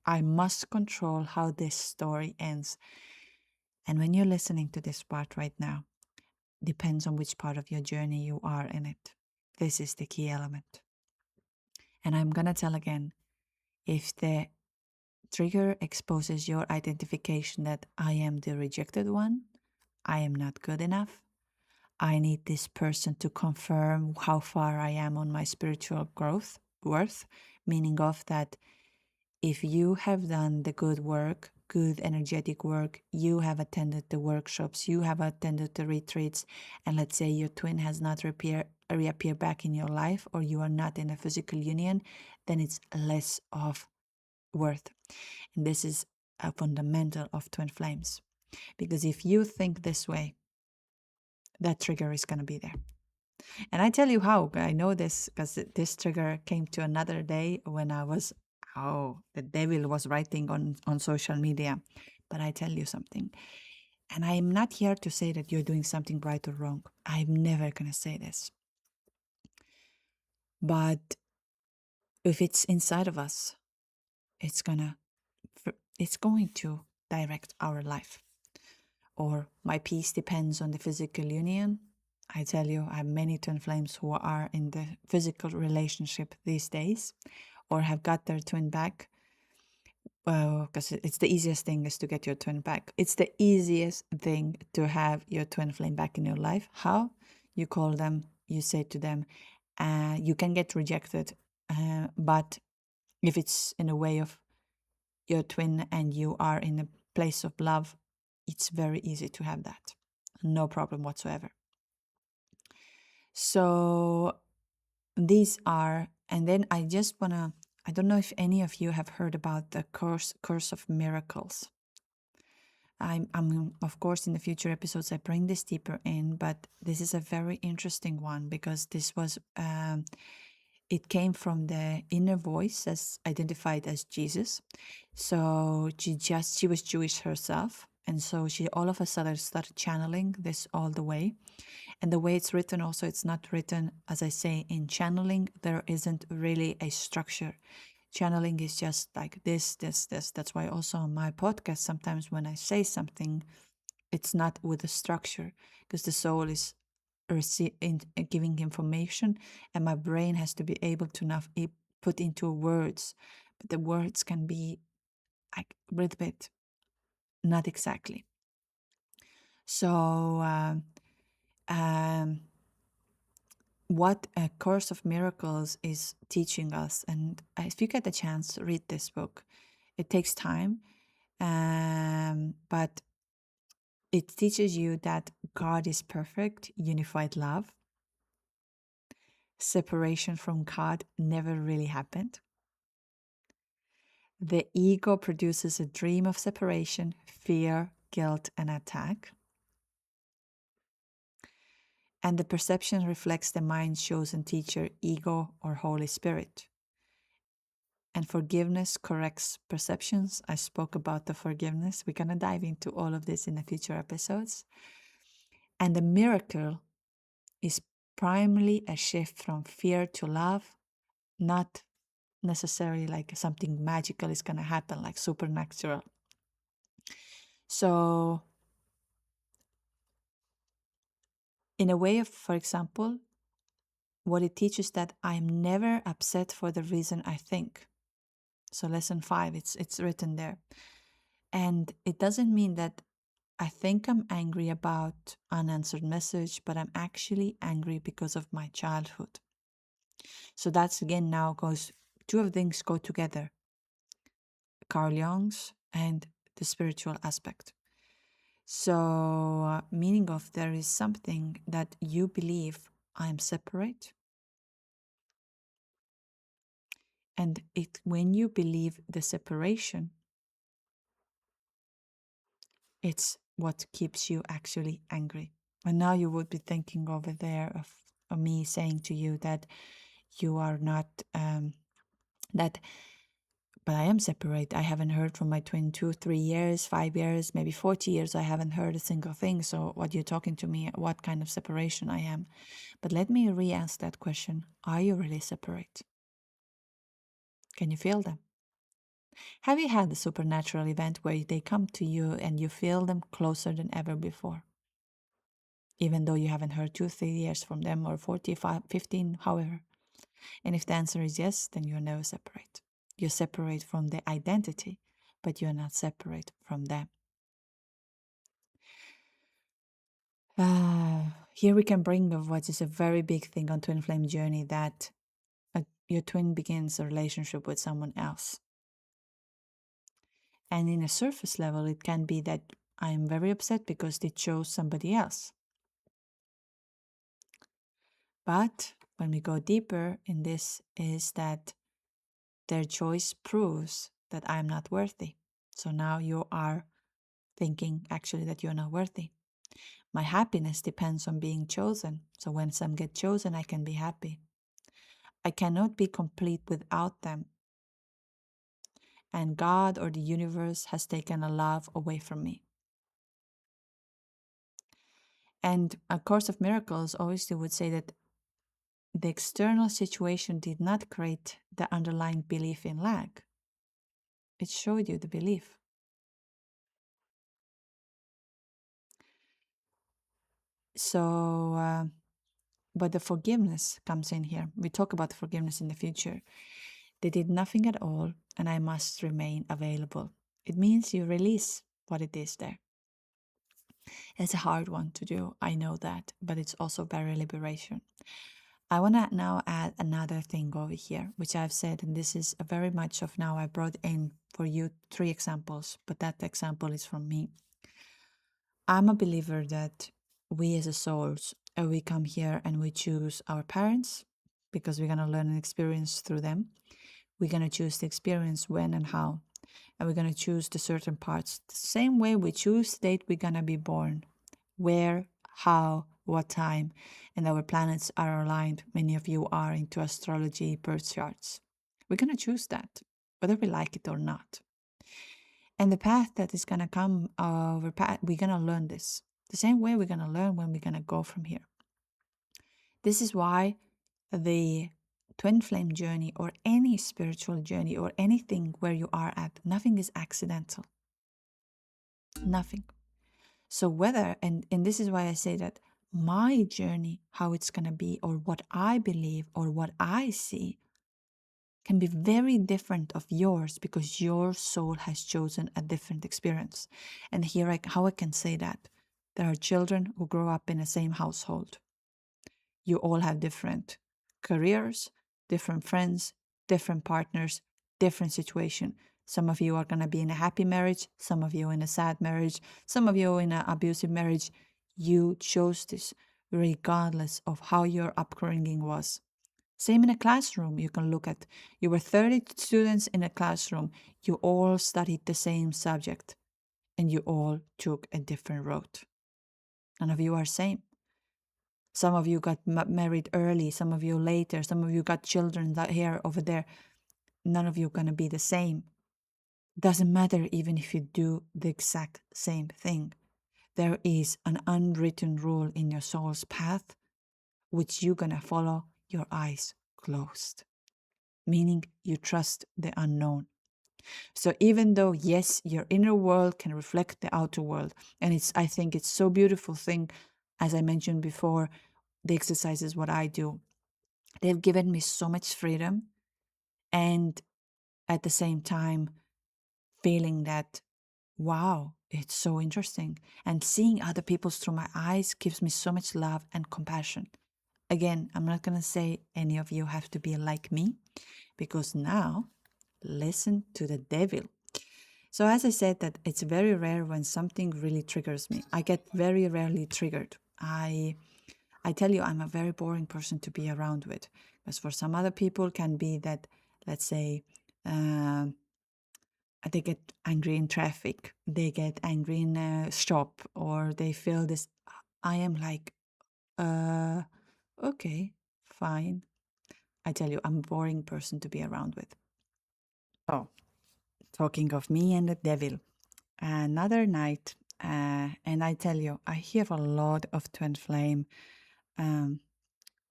I must control how this story ends. And when you're listening to this part right now, depends on which part of your journey you are in it. This is the key element. And I'm going to tell again, if the trigger exposes your identification that I am the rejected one, I am not good enough, I need this person to confirm how far I am on my spiritual worth, meaning of that if you have done the good work, good energetic work, you have attended the workshops, you have attended the retreats, and let's say your twin has not reappeared back in your life, or you are not in a physical union, then it's less of worth. And this is a fundamental of twin flames. Because if you think this way, that trigger is going to be there. And I tell you how, I know this because this trigger came to another day when I was, the devil was writing on social media. But I tell you something, and I am not here to say that you're doing something right or wrong. I'm never going to say this. But if it's inside of us, it's gonna it's going to direct our life. Or my peace depends on the physical union. I tell you, I have many twin flames who are in the physical relationship these days or have got their twin back. Because it's the easiest thing is to get your twin back. It's the easiest thing to have your twin flame back in your life. How? You call them, you say to them, you can get rejected, but if it's in a way of your twin and you are in a place of love, it's very easy to have that. No problem whatsoever. So these are, and then I just wanna, I don't know if any of you have heard about the Course of Miracles. I'm of course in the future episodes I bring this deeper in, but this is a very interesting one because this was it came from the inner voice as identified as Jesus. So she was Jewish herself, and so she all of a sudden started channeling this all the way. And the way it's written also, it's not written, as I say, in channeling, there isn't really a structure. Channeling is just like this. That's why also on my podcast, sometimes when I say something, it's not with a structure because the soul is giving information and my brain has to be able to put into words. But the words can be like a little bit, not exactly. So, what A Course of Miracles is teaching us, and if you get a chance, read this book. It takes time, but it teaches you that God is perfect, unified love. Separation from God never really happened. The ego produces a dream of separation, fear, guilt, and attack. And the perception reflects the mind's chosen teacher, ego, or Holy Spirit. And forgiveness corrects perceptions. I spoke about the forgiveness. We're going to dive into all of this in the future episodes. And the miracle is primarily a shift from fear to love, not necessarily like something magical is going to happen, like supernatural. So, in a way of, for example, what it teaches that I'm never upset for the reason I think. So lesson 5, it's written there. And it doesn't mean that I think I'm angry about unanswered message, but I'm actually angry because of my childhood. So that's again now goes, two of things go together. Carl Jung's and the spiritual aspect. So meaning of there is something that you believe I'm separate. And when you believe the separation, it's what keeps you actually angry. And now you would be thinking over there of me saying to you that you are not, that, but I am separate. I haven't heard from my twin 2, 3 years, 5 years, maybe 40 years. I haven't heard a single thing. So what you're talking to me, what kind of separation I am. But let me re-ask that question. Are you really separate? Can you feel them? Have you had a supernatural event where they come to you and you feel them closer than ever before? Even though you haven't heard 2, 3 years from them or 45, 15, however. And if the answer is yes, then you're never separate. You're separate from the identity, but you're not separate from them. Here we can bring of what is a very big thing on twin flame journey, that your twin begins a relationship with someone else. And in a surface level, it can be that I am very upset because they chose somebody else. But when we go deeper in this, is that their choice proves that I am not worthy. So now you are thinking actually that you're not worthy. My happiness depends on being chosen. So when some get chosen, I can be happy. I cannot be complete without them. And God or the universe has taken a love away from me. And A Course of Miracles obviously would say that the external situation did not create the underlying belief in lack. It showed you the belief. So, but the forgiveness comes in here. We talk about forgiveness in the future. They did nothing at all, and I must remain available. It means you release what it is there. It's a hard one to do, I know that, but it's also very liberation. I want to now add another thing over here, which I've said, and this is a very much of now I brought in for you 3 examples, but that example is from me. I'm a believer that we as a souls, we come here and we choose our parents because we're going to learn and experience through them. We're going to choose the experience when and how, and we're going to choose the certain parts. The same way we choose the date we're going to be born, where, how, what time, and our planets are aligned. Many of you are into astrology, birth charts. We're going to choose that, whether we like it or not. And the path that is going to come, we're going to learn this. The same way we're going to learn when we're going to go from here. This is why the twin flame journey or any spiritual journey or anything where you are at, nothing is accidental. Nothing. So whether, and this is why I say that my journey, how it's going to be, or what I believe, or what I see, can be very different of yours because your soul has chosen a different experience. And here, how I can say that, there are children who grow up in the same household. You all have different careers, different friends, different partners, different situation. Some of you are going to be in a happy marriage, some of you in a sad marriage, some of you in an abusive marriage. You chose this regardless of how your upbringing was. Same in a classroom. You can look at, you were 30 students in a classroom. You all studied the same subject and you all took a different route. None of you are same. Some of you got married early, some of you later, some of you got children here, over there. None of you are going to be the same. Doesn't matter even if you do the exact same thing. There is an unwritten rule in your soul's path, which you're going to follow your eyes closed. Meaning you trust the unknown. So even though, yes, your inner world can reflect the outer world, and I think it's so beautiful thing, as I mentioned before, the exercises, what I do, they've given me so much freedom, and at the same time feeling that, wow, it's so interesting, and seeing other people's through my eyes gives me so much love and compassion. Again, I'm not going to say any of you have to be like me, because now listen to the devil. So as I said, that it's very rare when something really triggers me. I get very rarely triggered. I tell you, I'm a very boring person to be around with. Because for some other people can be that, let's say, they get angry in traffic, they get angry in a shop, or they feel this. I am like, okay, fine. I tell you, I'm a boring person to be around with. Oh, talking of me and the devil. Another night, and I tell you, I hear a lot of twin flame um,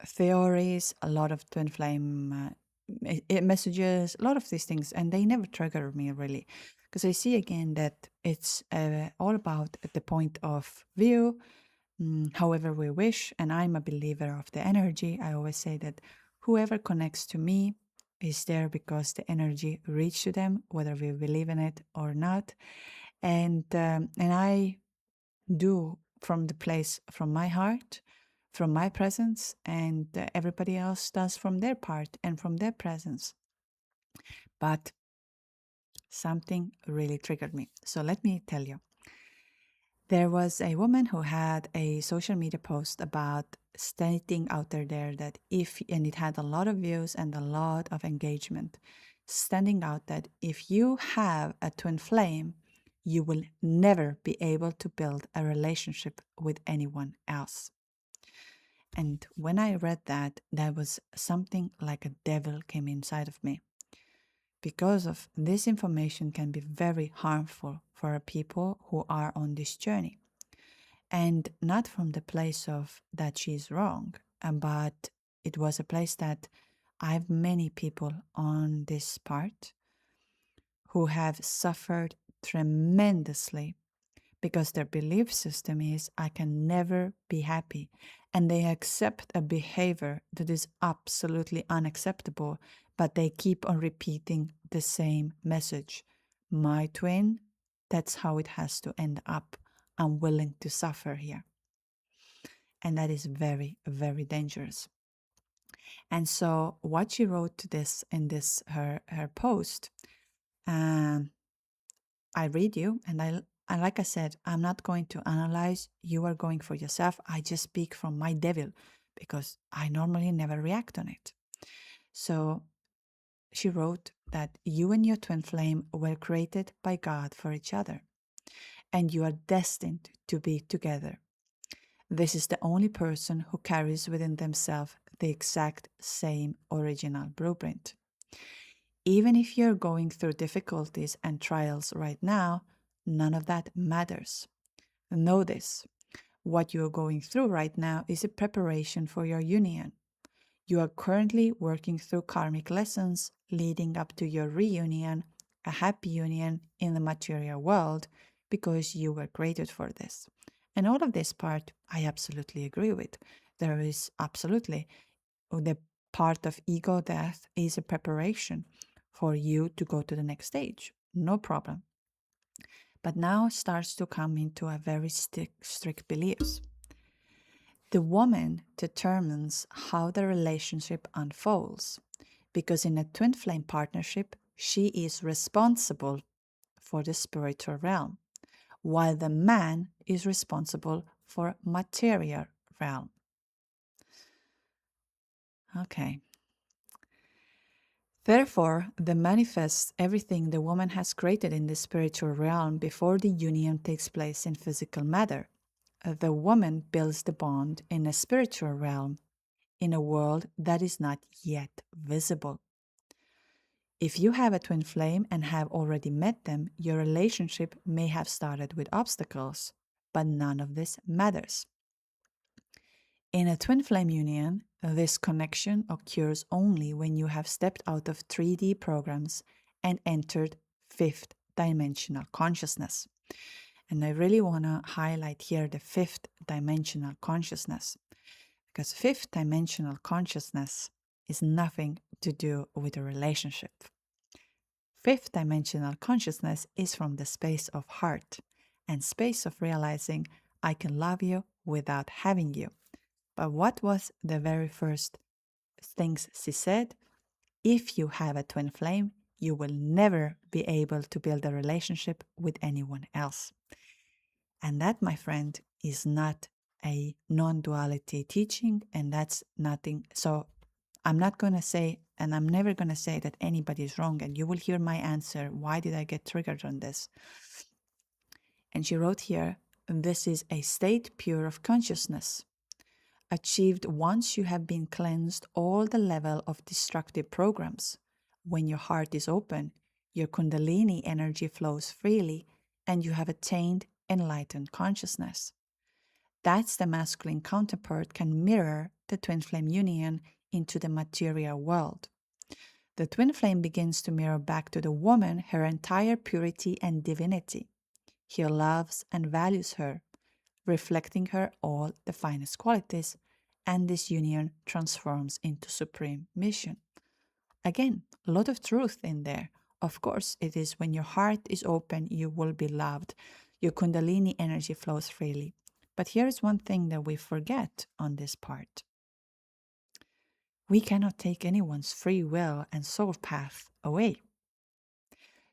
theories, a lot of twin flame messages, a lot of these things, and they never trigger me really, because I see again that it's all about the point of view, however we wish, and I'm a believer of the energy. I always say that whoever connects to me is there because the energy reached to them, whether we believe in it or not, and I do from the place, from my heart, from my presence, and everybody else does from their part and from their presence. But something really triggered me. So let me tell you. There was a woman who had a social media post about stating out there that and it had a lot of views and a lot of engagement, standing out that if you have a twin flame, you will never be able to build a relationship with anyone else. And when I read that, there was something like a devil came inside of me. Because of this information can be very harmful for people who are on this journey. And not from the place of that she's wrong, but it was a place that I have many people on this part who have suffered tremendously because their belief system is I can never be happy, and they accept a behavior that is absolutely unacceptable, but they keep on repeating the same message. My twin, that's how it has to end up. I'm willing to suffer here. And that is very, very dangerous. And so what she wrote to this in this her post, um, I read you, and like I said, I'm not going to analyze. You are going for yourself. I just speak from my devil because I normally never react on it. So she wrote that you and your twin flame were created by God for each other, and you are destined to be together. This is the only person who carries within themselves the exact same original blueprint. Even if you're going through difficulties and trials right now, none of that matters. Know this. What you are going through right now is a preparation for your union. You are currently working through karmic lessons leading up to your reunion, a happy union in the material world, because you were created for this. And all of this part, I absolutely agree with. There is absolutely the part of ego death is a preparation for you to go to the next stage. No problem. But now starts to come into a very strict beliefs. The woman determines how the relationship unfolds because in a twin flame partnership, she is responsible for the spiritual realm, while the man is responsible for material realm. Okay. Therefore, the manifests everything the woman has created in the spiritual realm before the union takes place in physical matter. The woman builds the bond in a spiritual realm, in a world that is not yet visible. If you have a twin flame and have already met them, your relationship may have started with obstacles, but none of this matters. In a twin flame union, this connection occurs only when you have stepped out of 3D programs and entered fifth dimensional consciousness. And I really want to highlight here the fifth dimensional consciousness, because fifth dimensional consciousness is nothing to do with a relationship. Fifth dimensional consciousness is from the space of heart and space of realizing I can love you without having you. But what was the very first things she said? If you have a twin flame, you will never be able to build a relationship with anyone else. And that, my friend, is not a non-duality teaching, and that's nothing. So I'm not going to say, and I'm never going to say that anybody is wrong, and you will hear my answer. Why did I get triggered on this? And she wrote here, this is a state pure of consciousness, achieved once you have been cleansed all the level of destructive programs. When your heart is open, your kundalini energy flows freely, and you have attained enlightened consciousness. That's the masculine counterpart can mirror the twin flame union into the material world. The twin flame begins to mirror back to the woman her entire purity and divinity. He loves and values her, reflecting her all the finest qualities, and this union transforms into supreme mission. Again, a lot of truth in there. Of course, it is when your heart is open, you will be loved. Your kundalini energy flows freely. But here is one thing that we forget on this part. We cannot take anyone's free will and soul path away.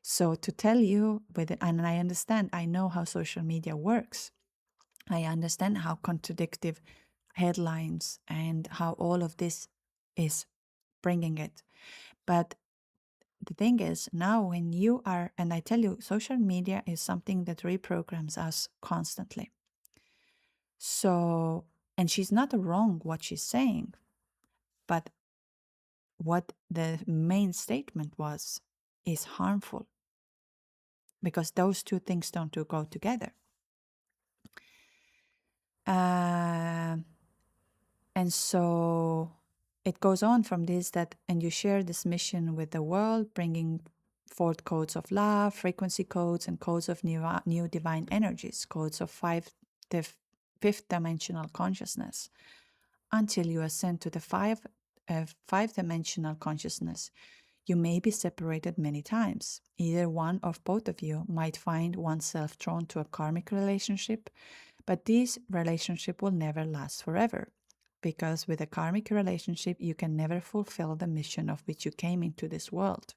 So to tell you, and I understand, I know how social media works. I understand how contradictive headlines and how all of this is bringing it. But the thing is, now when you are, and I tell you, social media is something that reprograms us constantly. So, and she's not wrong what she's saying, but what the main statement was is harmful because those two things don't go together. And so it goes on from this that, and you share this mission with the world, bringing fourth codes of love, frequency codes, and codes of new divine energies, codes of fifth dimensional consciousness, until you ascend to the five-dimensional consciousness. You may be separated many times. Either one or both of you might find oneself drawn to a karmic relationship, but this relationship will never last forever. Because with a karmic relationship, you can never fulfill the mission of which you came into this world.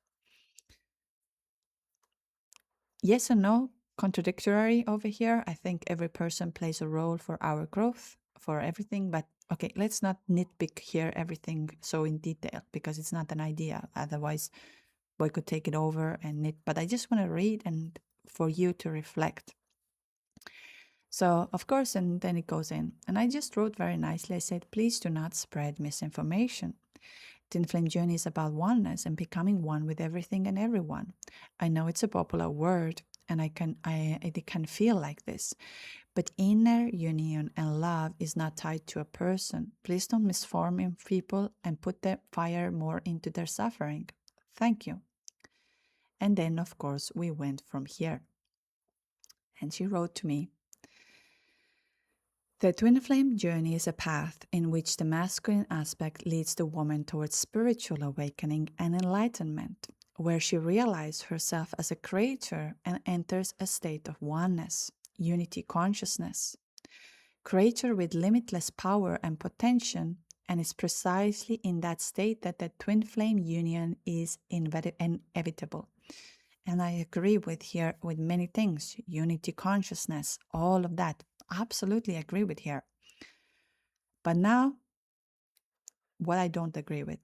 Yes and no, contradictory over here. I think every person plays a role for our growth, for everything. But okay, let's not nitpick here everything so in detail, because it's not an idea. Otherwise, we could take it over and nit. But I just want to read and for you to reflect. So, of course, and then it goes in. And I just wrote very nicely. I said, please do not spread misinformation. Twin Flame Journey is about oneness and becoming one with everything and everyone. I know it's a popular word, and it can feel like this. But inner union and love is not tied to a person. Please don't misform people and put the fire more into their suffering. Thank you. And then, of course, we went from here. And she wrote to me, the twin flame journey is a path in which the masculine aspect leads the woman towards spiritual awakening and enlightenment, where she realizes herself as a creator and enters a state of oneness, unity consciousness. Creator with limitless power and potential, and it's precisely in that state that the twin flame union is inevitable. And I agree with many things, unity consciousness, all of that. Absolutely agree with here. But now, what I don't agree with.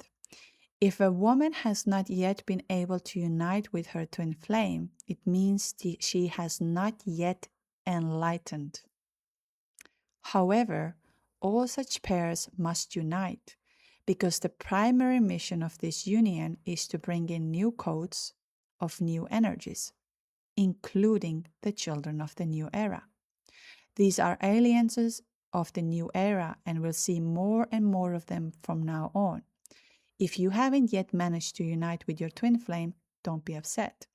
If a woman has not yet been able to unite with her twin flame, it means she has not yet enlightened. However, all such pairs must unite, because the primary mission of this union is to bring in new codes of new energies, including the children of the new era. These are alliances of the new era, and we'll see more and more of them from now on. If you haven't yet managed to unite with your twin flame, don't be upset.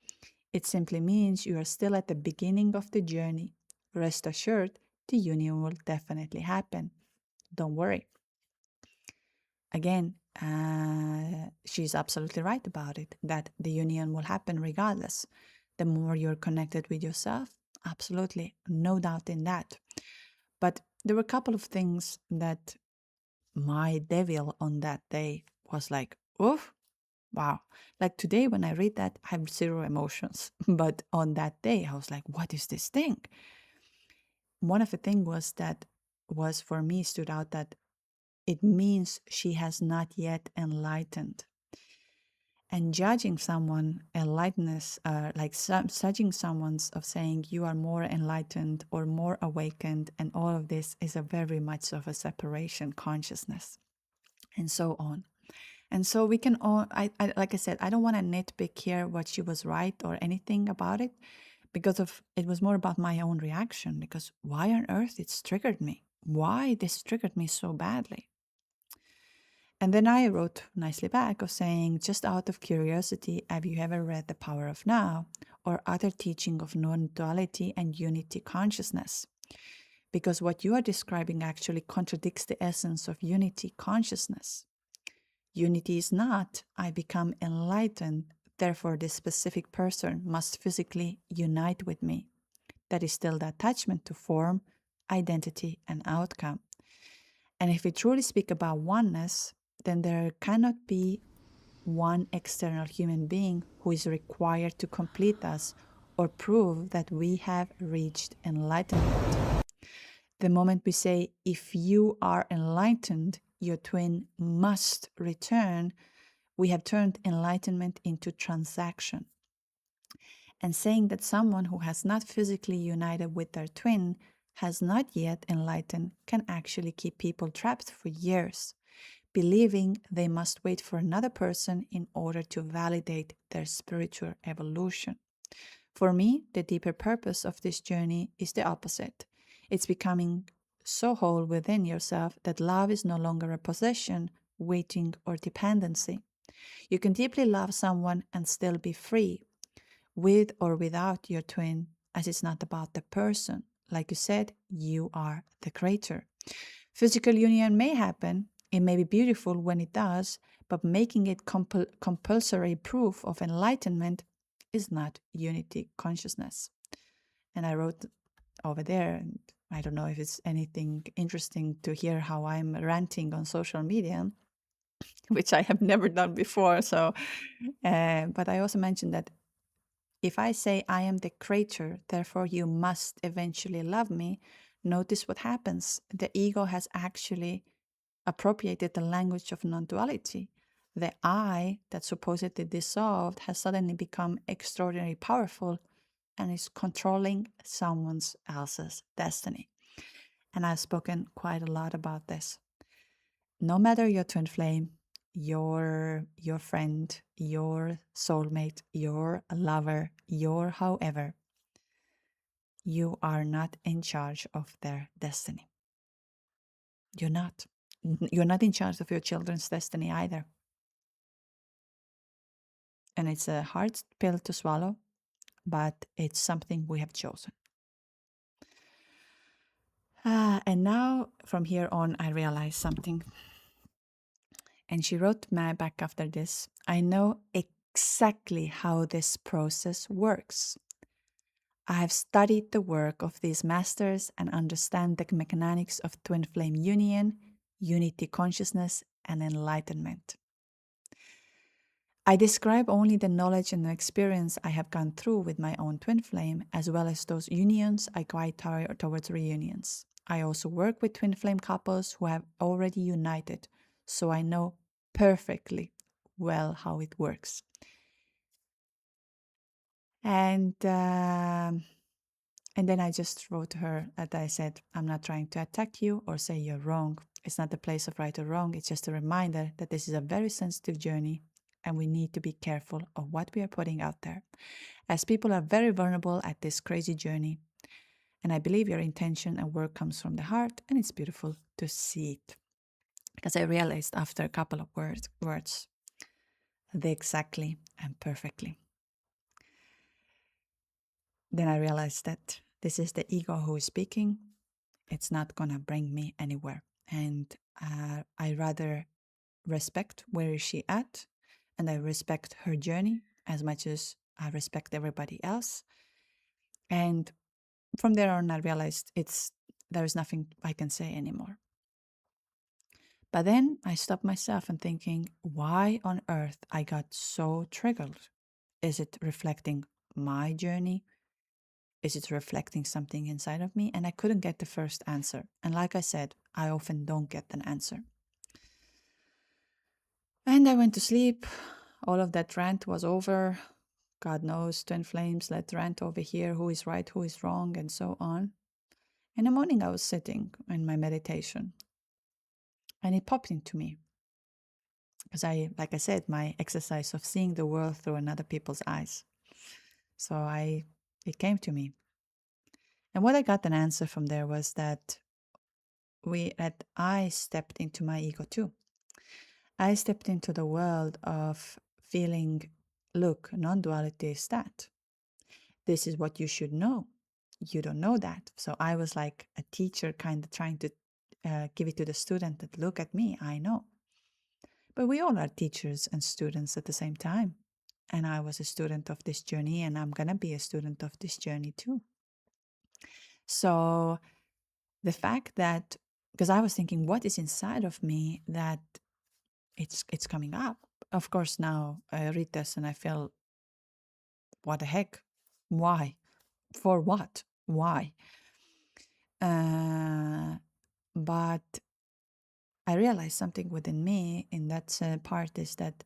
It simply means you are still at the beginning of the journey. Rest assured, the union will definitely happen. Don't worry. Again, she's absolutely right about it, that the union will happen regardless. The more you're connected with yourself, absolutely, no doubt in that. But there were a couple of things that my devil on that day was like, oof, wow. Like today when I read that, I have zero emotions. But on that day, I was like, what is this thing? One of the things was for me stood out that it means she has not yet enlightened. And judging someone enlightenedness, judging someone's of saying you are more enlightened or more awakened, and all of this is a very much of a separation consciousness, and so on. And so we can all, like I said, I don't want to nitpick here what she was right or anything about it, because it was more about my own reaction. Because why on earth it's triggered me? Why this triggered me so badly? And then I wrote nicely back of saying, just out of curiosity, have you ever read The Power of Now or other teaching of non-duality and unity consciousness? Because what you are describing actually contradicts the essence of unity consciousness. Unity is not, I become enlightened, therefore this specific person must physically unite with me. That is still the attachment to form, identity, and outcome. And if we truly speak about oneness, then there cannot be one external human being who is required to complete us or prove that we have reached enlightenment. The moment we say, if you are enlightened, your twin must return, we have turned enlightenment into transaction. And saying that someone who has not physically united with their twin has not yet enlightened can actually keep people trapped for years, believing they must wait for another person in order to validate their spiritual evolution. For me, the deeper purpose of this journey is the opposite. It's becoming so whole within yourself that love is no longer a possession, waiting, or dependency. You can deeply love someone and still be free, with or without your twin, as it's not about the person. Like you said, you are the creator. Physical union may happen, it may be beautiful when it does, but making it compulsory proof of enlightenment is not unity consciousness. And I wrote over there, and I don't know if it's anything interesting to hear how I'm ranting on social media, which I have never done before. So, but I also mentioned that if I say I am the creator, therefore you must eventually love me, notice what happens. The ego has actually appropriated the language of non-duality. The I that supposedly dissolved has suddenly become extraordinarily powerful and is controlling someone else's destiny. And I've spoken quite a lot about this. No matter your twin flame, your friend, your soulmate, your lover, your however, you are not in charge of their destiny. You're not. You're not in charge of your children's destiny either. And it's a hard pill to swallow, but it's something we have chosen. And now from here on, I realized something. And she wrote me back after this, I know exactly how this process works. I have studied the work of these masters and understand the mechanics of twin flame union, unity consciousness, and enlightenment. I describe only the knowledge and the experience I have gone through with my own twin flame, as well as those unions I guide towards reunions. I also work with twin flame couples who have already united, so I know perfectly well how it works. And then I just wrote to her that I said, I'm not trying to attack you or say you're wrong. It's not the place of right or wrong. It's just a reminder that this is a very sensitive journey and we need to be careful of what we are putting out there. As people are very vulnerable at this crazy journey. And I believe your intention and work comes from the heart, and it's beautiful to see it. Because I realized after a couple of words, the exactly and perfectly. Then I realized that this is the ego who is speaking. It's not going to bring me anywhere. And I rather respect where is she at, and I respect her journey as much as I respect everybody else. And from there on, I realized there is nothing I can say anymore. But then I stopped myself and thinking, why on earth I got so triggered? Is it reflecting my journey? Is it reflecting something inside of me? And I couldn't get the first answer. And like I said, I often don't get an answer. And I went to sleep. All of that rant was over. God knows, twin flames, let rant over here, who is right, who is wrong, and so on. In the morning, I was sitting in my meditation, and it popped into me. Because like I said, my exercise of seeing the world through another people's eyes. So it came to me. And what I got an answer from there was that I stepped into my ego too. I stepped into the world of feeling, look, non-duality is that. This is what you should know. You don't know that. So I was like a teacher kind of trying to give it to the student that look at me, I know. But we all are teachers and students at the same time. And I was a student of this journey, and I'm going to be a student of this journey too. So the fact that, because I was thinking, what is inside of me that it's coming up? Of course, now I read this and I feel, what the heck? Why? For what? Why? But I realized something within me in that part is that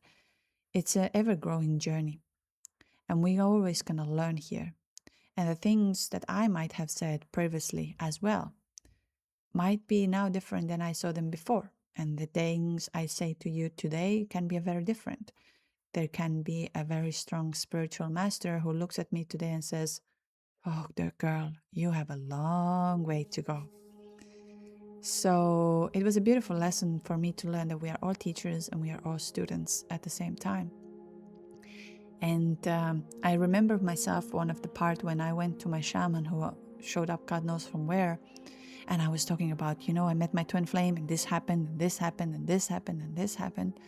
it's an ever-growing journey. And we always going to learn here. And the things that I might have said previously as well might be now different than I saw them before. And the things I say to you today can be very different. There can be a very strong spiritual master who looks at me today and says, oh, dear girl, you have a long way to go. So it was a beautiful lesson for me to learn that we are all teachers and we are all students at the same time. And I remember myself one of the part when I went to my shaman who showed up God knows from where, and I was talking about, I met my twin flame and this happened and this happened and this happened and this happened.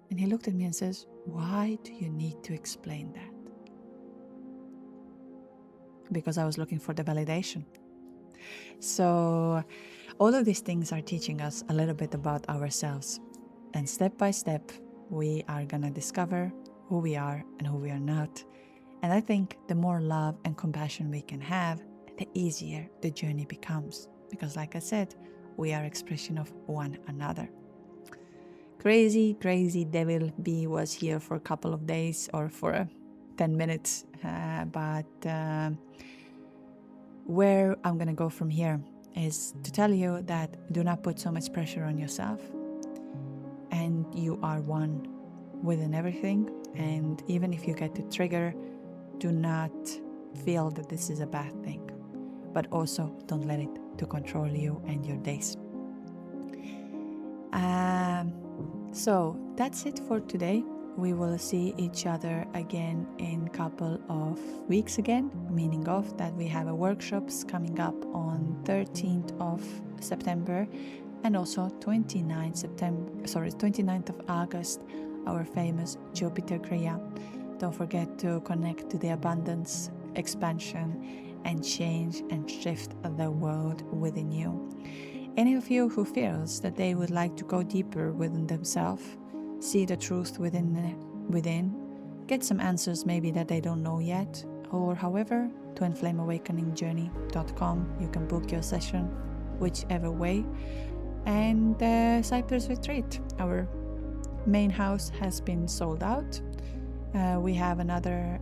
And he looked at me and says, why do you need to explain that? Because I was looking for the validation. So all of these things are teaching us a little bit about ourselves. And step by step, we are going to discover who we are and who we are not. And I think the more love and compassion we can have, the easier the journey becomes. Because like I said, we are expression of one another. Crazy Devil B was here for a couple of days or for 10 minutes. But where I'm going to go from here is to tell you that do not put so much pressure on yourself. And you are one within everything. And even if you get the trigger, do not feel that this is a bad thing. But also don't let it to control you and your days. So that's it for today. We will see each other again in a couple of weeks again, meaning of that we have a workshops coming up on 13th of September and also 29th of August, our famous Jupiter Kriya. Don't forget to connect to the abundance, expansion, and change and shift the world within you. Any of you who feels that they would like to go deeper within themselves, see the truth within, get some answers maybe that they don't know yet, or however, twinflameawakeningjourney.com, you can book your session whichever way. And Cyprus Retreat, our main house has been sold out. We have another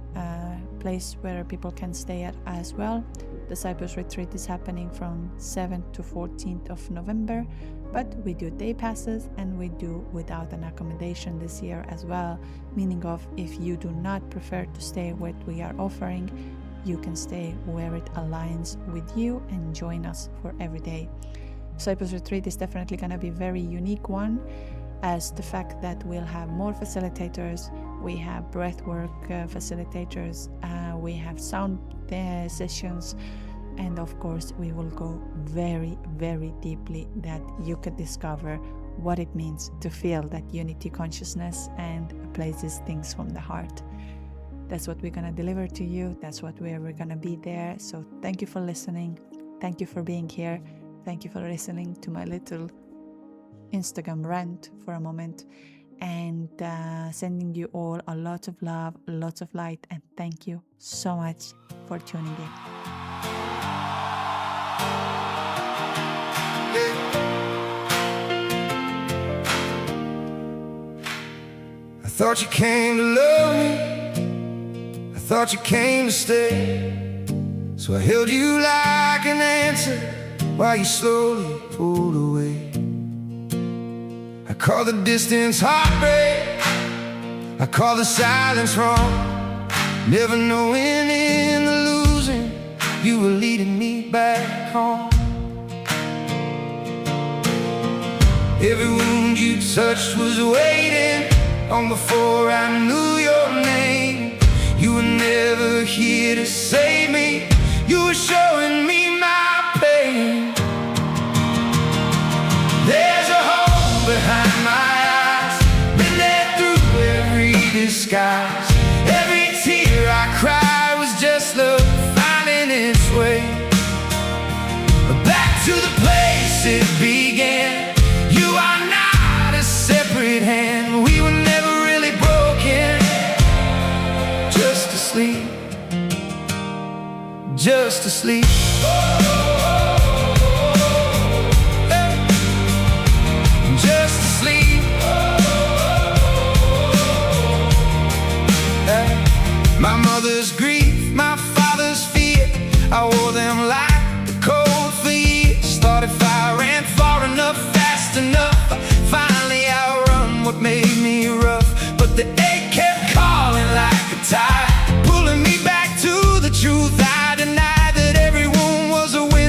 place where people can stay at as well. The Cyprus Retreat is happening from 7th to 14th of November, but we do day passes and we do without an accommodation this year as well, meaning of if you do not prefer to stay what we are offering, you can stay where it aligns with you and join us for every day. Cyprus Retreat is definitely going to be a very unique one, as the fact that we'll have more facilitators, we have breathwork facilitators, we have sound sessions, and of course we will go very deeply that you could discover what it means to feel that unity consciousness and places things from the heart. That's what we're going to deliver to you. That's what we're going to be there. So thank you for listening. Thank you for being here. Thank you for listening to my little Instagram rant for a moment, and sending you all a lot of love, lots of light, and thank you so much for tuning in. I thought you came to love me, I thought you came to stay, so I held you like an answer while you slowly pulled away. I call the distance heartbreak, I call the silence wrong, never knowing in the losing you were leading me back home. Every wound you touched was waiting long before I knew your name. You were never here to save me, you were showing me my pain. There's a hole behind my eyes, been there through every disguise. Every tear I cried was just love finding its way back to the place it began. You are not a separate hand, we were never really broken, just asleep, just asleep. Just asleep. My mother's grief, my father's fear, I wore them like the cold for years. Thought if I ran far enough, fast enough, finally outrun what made me rough. But the ache kept calling like a tide, pulling me back to the truth I denied, that everyone was a winner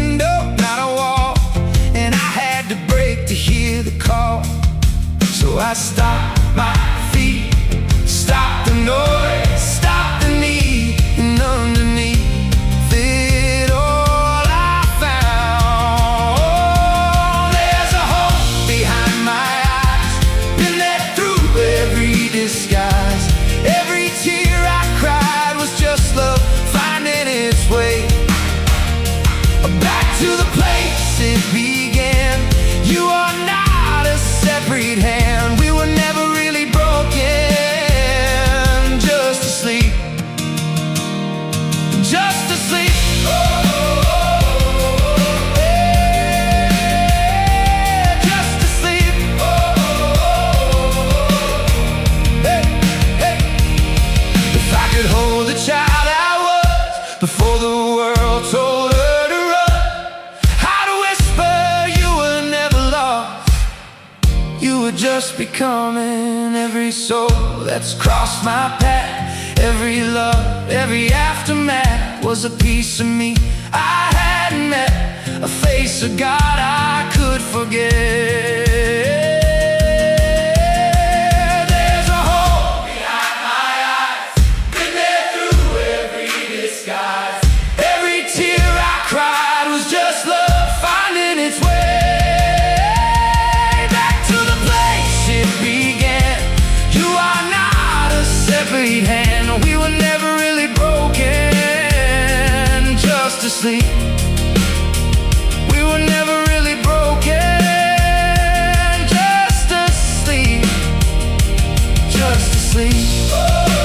Though the world told her to run, how to whisper you were never lost. You were just becoming every soul that's crossed my path. Every love, every aftermath was a piece of me I hadn't met, a face of God I could forget. There's a hole behind my eyes, been there through every disguise. Every tear I cried was just love finding its way back to the place it began. You are not a separate hand. We were never really broken, just asleep. We were never really broken, just asleep, just asleep. Oh.